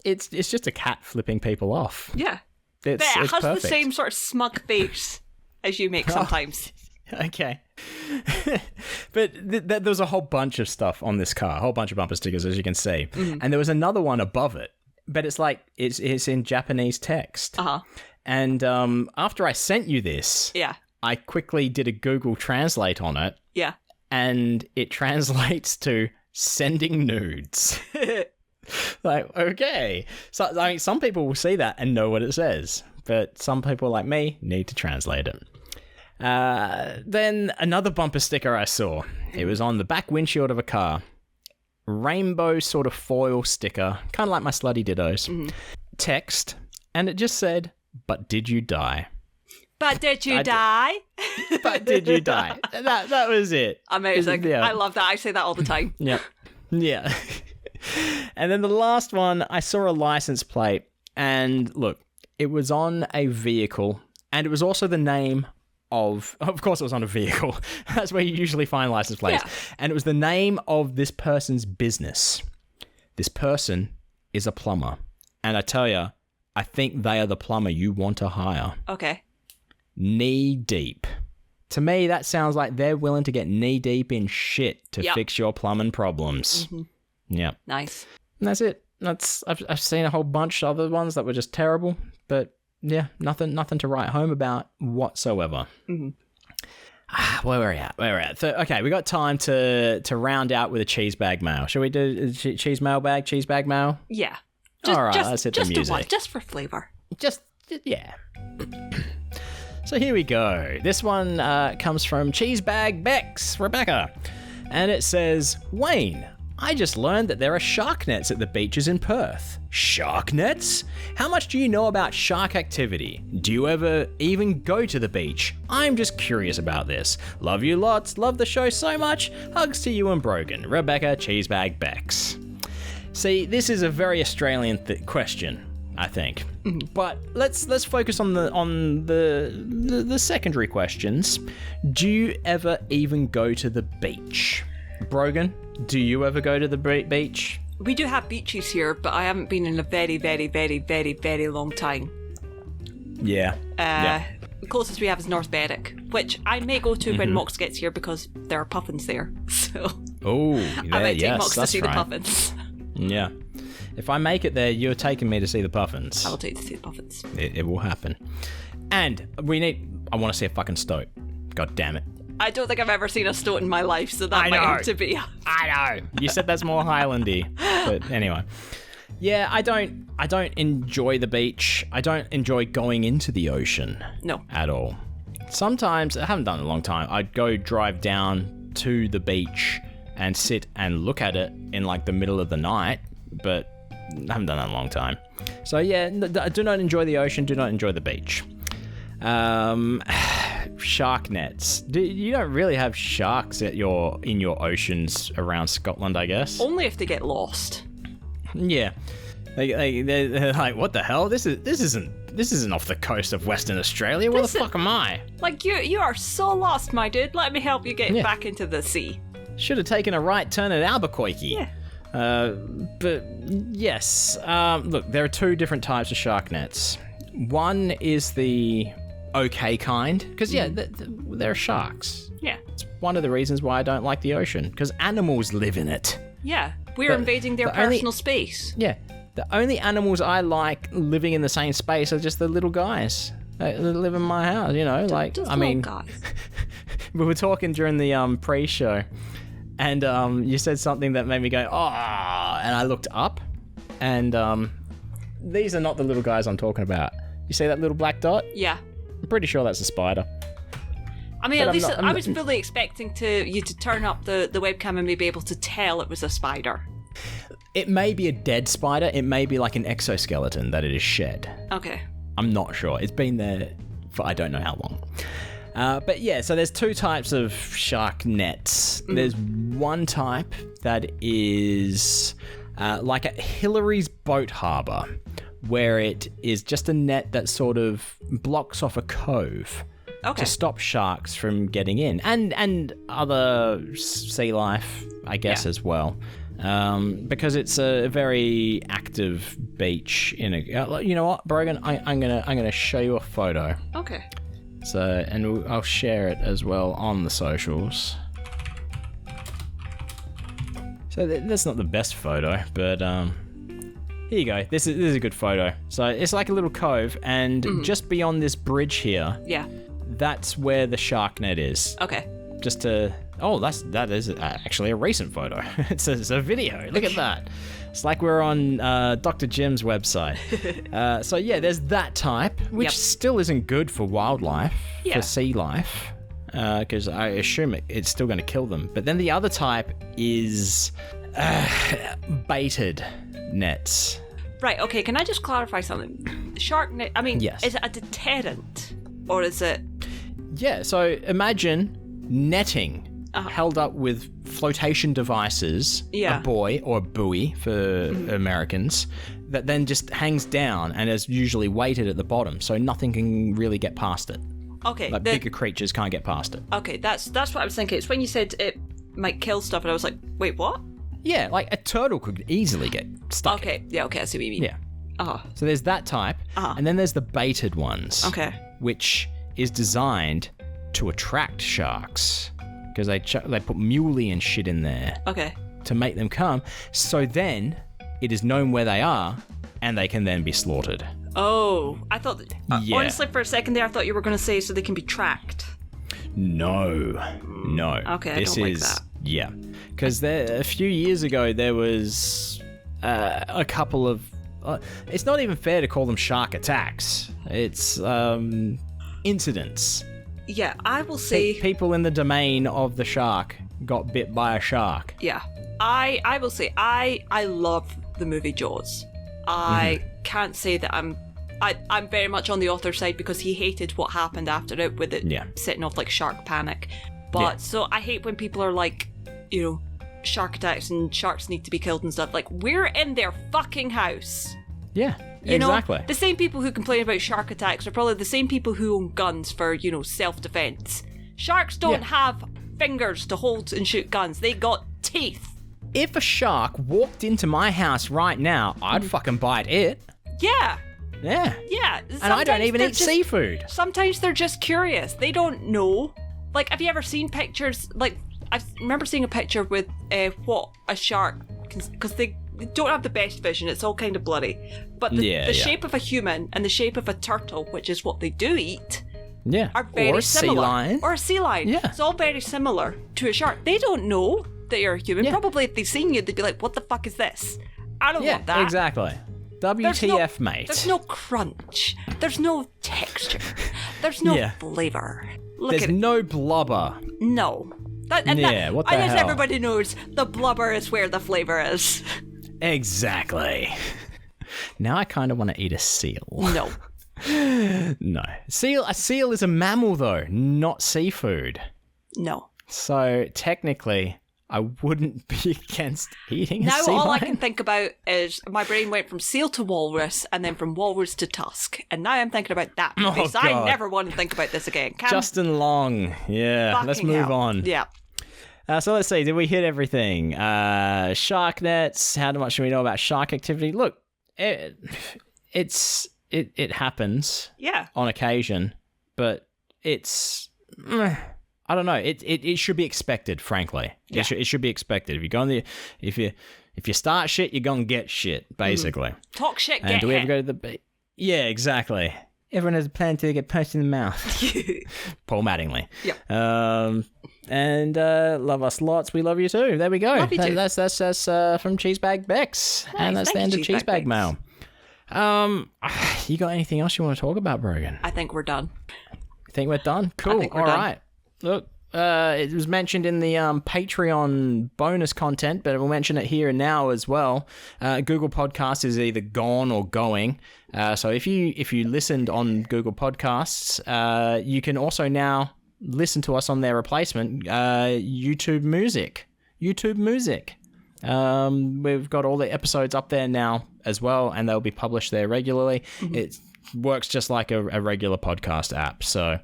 it's just a cat flipping people off. Yeah. It has perfect. The same sort of smug face as you make sometimes. Okay. But there was a whole bunch of stuff on this car, a whole bunch of bumper stickers, as you can see. Mm-hmm. And there was another one above it, but it's like, it's in Japanese text. Uh-huh. And after I sent you this, I quickly did a Google Translate on it. Yeah. And it translates to sending nudes. Like, okay. So, I mean, some people will see that and know what it says, but some people like me need to translate it. Then another bumper sticker I saw. It was on the back windshield of a car. Rainbow sort of foil sticker, kind of like my slutty dittos. Text, and it just said, "But did you die?" But did you die? But did you die? That was it. Amazing. Yeah. I love that. I say that all the time. Yeah. And then the last one, I saw a license plate, and look, it was on a vehicle, and it was also the name of course it was on a vehicle. That's where you usually find license plates. Yeah. And it was the name of this person's business. This person is a plumber. And I tell you, I think they are the plumber you want to hire. Okay. Knee deep. To me, that sounds like they're willing to get knee deep in shit to fix your plumbing problems. Yeah. Nice. And that's it. I've seen a whole bunch of other ones that were just terrible, but yeah, nothing to write home about whatsoever. Where we're at. So, okay, we got time to round out with a cheesebag mail. Shall we do cheesebag mail? Yeah. All right, let's hit the music. Just for flavor. Yeah. So here we go. This one comes from Cheesebag Bex, Rebecca. And it says, Wayne, I just learned that there are shark nets at the beaches in Perth. Shark nets? How much do you know about shark activity? Do you ever even go to the beach? I'm just curious about this. Love you lots. Love the show so much. Hugs to you and Brogan. Rebecca Cheesebag Bex. See, this is a very Australian question, I think. But let's focus on the secondary questions. Do you ever even go to the beach? Brogan, do you ever go to the beach? We do have beaches here, but I haven't been in a very, very, very, very, very long time. Yeah. The closest we have is North Berwick, which I may go to when Mox gets here because there are puffins there. So I might take Mox to see the puffins. Yeah. If I make it there, you're taking me to see the puffins. I will take you to see the puffins. It will happen. And I want to see a fucking stoat. God damn it. I don't think I've ever seen a stoat in my life, so that might have to be. I know. You said that's more Highlandy. But anyway. Yeah, I don't enjoy the beach. I don't enjoy going into the ocean. No. At all. Sometimes, I haven't done it in a long time, I'd go drive down to the beach and sit and look at it in like the middle of the night, but I haven't done that in a long time. So yeah, I do not enjoy the ocean, do not enjoy the beach. Shark nets. You don't really have sharks in your oceans around Scotland, I guess. Only if they get lost. Yeah, they're like, what the hell? This isn't off the coast of Western Australia. Where the fuck am I? Like you are so lost, my dude. Let me help you get back into the sea. Should have taken a right turn at Albuquerque. Yeah. But yes, look, there are two different types of shark nets. One is the okay kind, because there are sharks. Yeah. It's one of the reasons why I don't like the ocean, because animals live in it. Yeah, we're invading their personal space. Yeah, the only animals I like living in the same space are just the little guys that live in my house, you know, like, I mean, guys. We were talking during the pre-show, and you said something that made me go, oh, and I looked up, and these are not the little guys I'm talking about. You see that little black dot? Yeah. I'm pretty sure that's a spider. I mean, at least I was fully expecting you to turn up the webcam and maybe able to tell it was a spider. It may be a dead spider. It may be like an exoskeleton that it is shed. Okay. I'm not sure. It's been there for I don't know how long. But yeah, so there's two types of shark nets. There's one type that is like at Hillary's Boat Harbour, where it is just a net that sort of blocks off a cove to stop sharks from getting in, and other sea life, I guess, as well, because it's a very active beach. You know what, Brogan? I'm gonna show you a photo. Okay. So, and I'll share it as well on the socials. So that's not the best photo, but here you go. This is a good photo. So it's like a little cove, and just beyond this bridge here, that's where the shark net is. Okay. Just to that is actually a recent photo. It's a video. Look at that. It's like we're on Dr. Jim's website. So yeah, there's that type, which still isn't good for wildlife, for sea life, because I assume it's still going to kill them. But then the other type is baited nets. Right, okay, can I just clarify something? Shark net, I mean, is it a deterrent? Or is it... Yeah, so imagine netting held up with flotation devices, a buoy or a buoy for Americans, that then just hangs down and is usually weighted at the bottom, so nothing can really get past it. Okay. Like bigger creatures can't get past it. Okay, that's what I was thinking. It's when you said it might kill stuff, and I was like, wait, what? Yeah, like a turtle could easily get stuck. Okay, yeah, okay, I see what you mean. Yeah. So there's that type, and then there's the baited ones. Okay. Which is designed to attract sharks, because they put muley and shit in there. Okay. To make them come, so then it is known where they are, and they can then be slaughtered. Oh, I thought... honestly, for a second there, I thought you were going to say so they can be tracked. No. Okay, I don't like that. Yeah. Because a few years ago, there was a couple of... it's not even fair to call them shark attacks. It's incidents. Yeah, I will say... People in the domain of the shark got bit by a shark. Yeah. I will say, I love the movie Jaws. I can't say that I'm very much on the author's side, because he hated what happened after it with it setting off like shark panic. But so I hate when people are like, you know, shark attacks and sharks need to be killed and stuff. Like, we're in their fucking house. Yeah, you exactly. know, the same people who complain about shark attacks are probably the same people who own guns for, you know, self-defense. Sharks don't have fingers to hold and shoot guns. They got teeth. If a shark walked into my house right now, I'd fucking bite it. Yeah. Yeah. Yeah. And I don't even eat seafood. Sometimes they're just curious. They don't know. Like, have you ever seen pictures? Like, I remember seeing a picture with what a shark, because they don't have the best vision. It's all kind of blurry. But the shape of a human and the shape of a turtle, which is what they do eat, are very similar. Sea lion. Or a sea lion. Yeah. It's all very similar to a shark. They don't know that you're a human. Probably if they've seen you, they'd be like, what the fuck is this? I don't want that. Yeah, exactly. WTF, mate. There's no crunch. There's no texture. There's no flavour. There's no blubber. No. What the hell? As everybody knows, the blubber is where the flavour is. Exactly. Now I kind of want to eat a seal. No. No. A seal is a mammal, though, not seafood. No. So technically, I wouldn't be against eating a sea lion. Now all I can think about is my brain went from seal to walrus and then from walrus to tusk. And now I'm thinking about that movie. So I never want to think about this again. Justin Long. Yeah, let's move on. Yeah. So let's see. Did we hit everything? Shark nets. How much do we know about shark activity? Look, it happens. Yeah. On occasion, but it's... I don't know. It should be expected, frankly. Yeah. It should be expected. If you go on if you start shit, you're gonna get shit, basically. Talk shit, and get do we ever go to the? Yeah, exactly. Everyone has a plan to get punched in the mouth. Paul Mattingly. Yep. And love us lots. We love you too. There we go. Love you too. That's from Cheesebag Bex, and that's the end of Cheesebag Mail. You got anything else you want to talk about, Brogan? I think we're done. You think we're done? Cool. All right. Look, it was mentioned in the Patreon bonus content, but we'll mention it here and now as well. Google Podcasts is either gone or going. So if you listened on Google Podcasts, you can also now listen to us on their replacement, YouTube Music. YouTube Music. We've got all the episodes up there now as well, and they'll be published there regularly. Mm-hmm. It works just like a regular podcast app. So...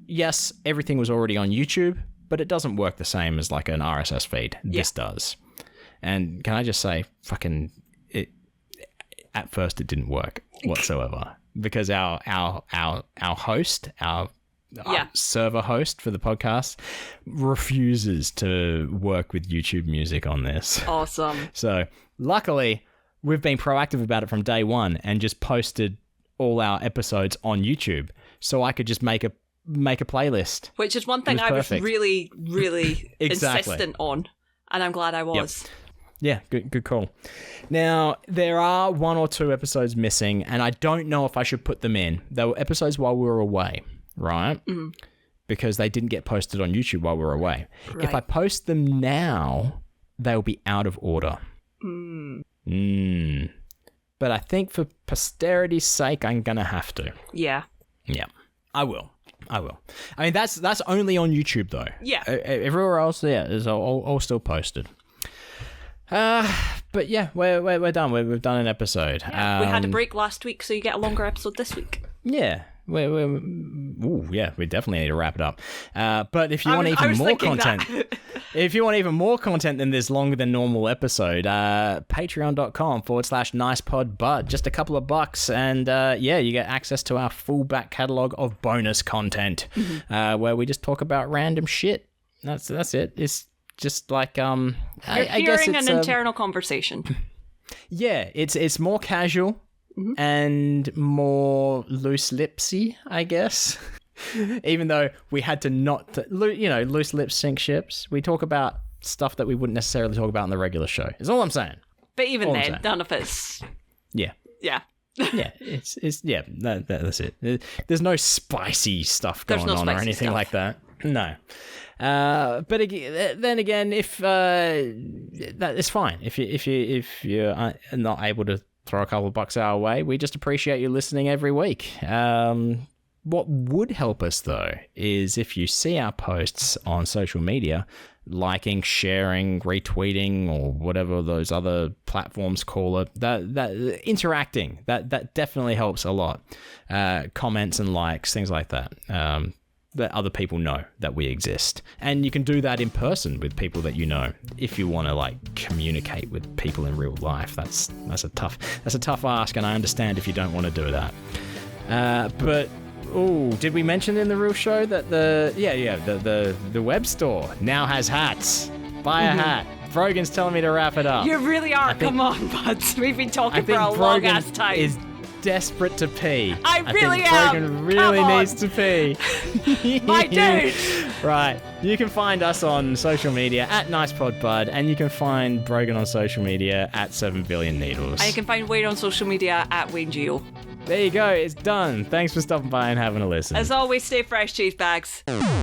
yes, everything was already on YouTube, but it doesn't work the same as like an RSS feed. This does. And can I just say, at first it didn't work whatsoever, because our host, our server host for the podcast refuses to work with YouTube Music on this. Awesome. So luckily, we've been proactive about it from day one and just posted all our episodes on YouTube, so I could just make a playlist. Which is one thing I was really, really insistent on, and I'm glad I was. Yeah, good call. Now, there are 1 or 2 episodes missing, and I don't know if I should put them in. They were episodes while we were away, right? Because they didn't get posted on YouTube while we were away. Right. If I post them now, they'll be out of order. But I think for posterity's sake, I'm going to have to. Yeah. Yeah, I will. I mean, that's only on YouTube, though. Yeah. Everywhere else, is all still posted. But yeah, we're done. We've done an episode. Yeah, we had a break last week, so you get a longer episode this week. Yeah. We definitely need to wrap it up. But if you want even more content, if you want even more content than this longer than normal episode, patreon.com/nicepodbud, just a couple of bucks, and you get access to our full back catalog of bonus content, where we just talk about random shit. That's it. It's just like You're hearing an internal conversation. Yeah, it's more casual. And more loose lipsy, I guess. Even though we had to loose lips sink ships. We talk about stuff that we wouldn't necessarily talk about in the regular show. Is all I'm saying. But even then, none of it's. Yeah. Yeah. Yeah, that's it. There's no spicy stuff going on or anything like that. No. But then again, if that is fine. If you're not able to throw a couple of bucks our way, we just appreciate you listening every week. What would help us, though, is if you see our posts on social media, liking, sharing, retweeting, or whatever those other platforms call it, that interacting, that definitely helps a lot. Comments and likes, things like that. That other people know that we exist. And you can do that in person with people that you know. If you want to communicate with people in real life, that's a tough ask, and I understand if you don't want to do that. But did we mention in the real show that the web store now has hats? Buy a hat. Brogan's telling me to wrap it up. You really are. Come on, buds. We've been talking for a long ass time. Is desperate to pee. I really think am. Brogan really needs to pee. My dude. Right. You can find us on social media at NicePodBud, and you can find Brogan on social media at 7BillionNeedles. And you can find Wayne on social media at Wayne Geo. There you go. It's done. Thanks for stopping by and having a listen. As always, stay fresh, cheese bags.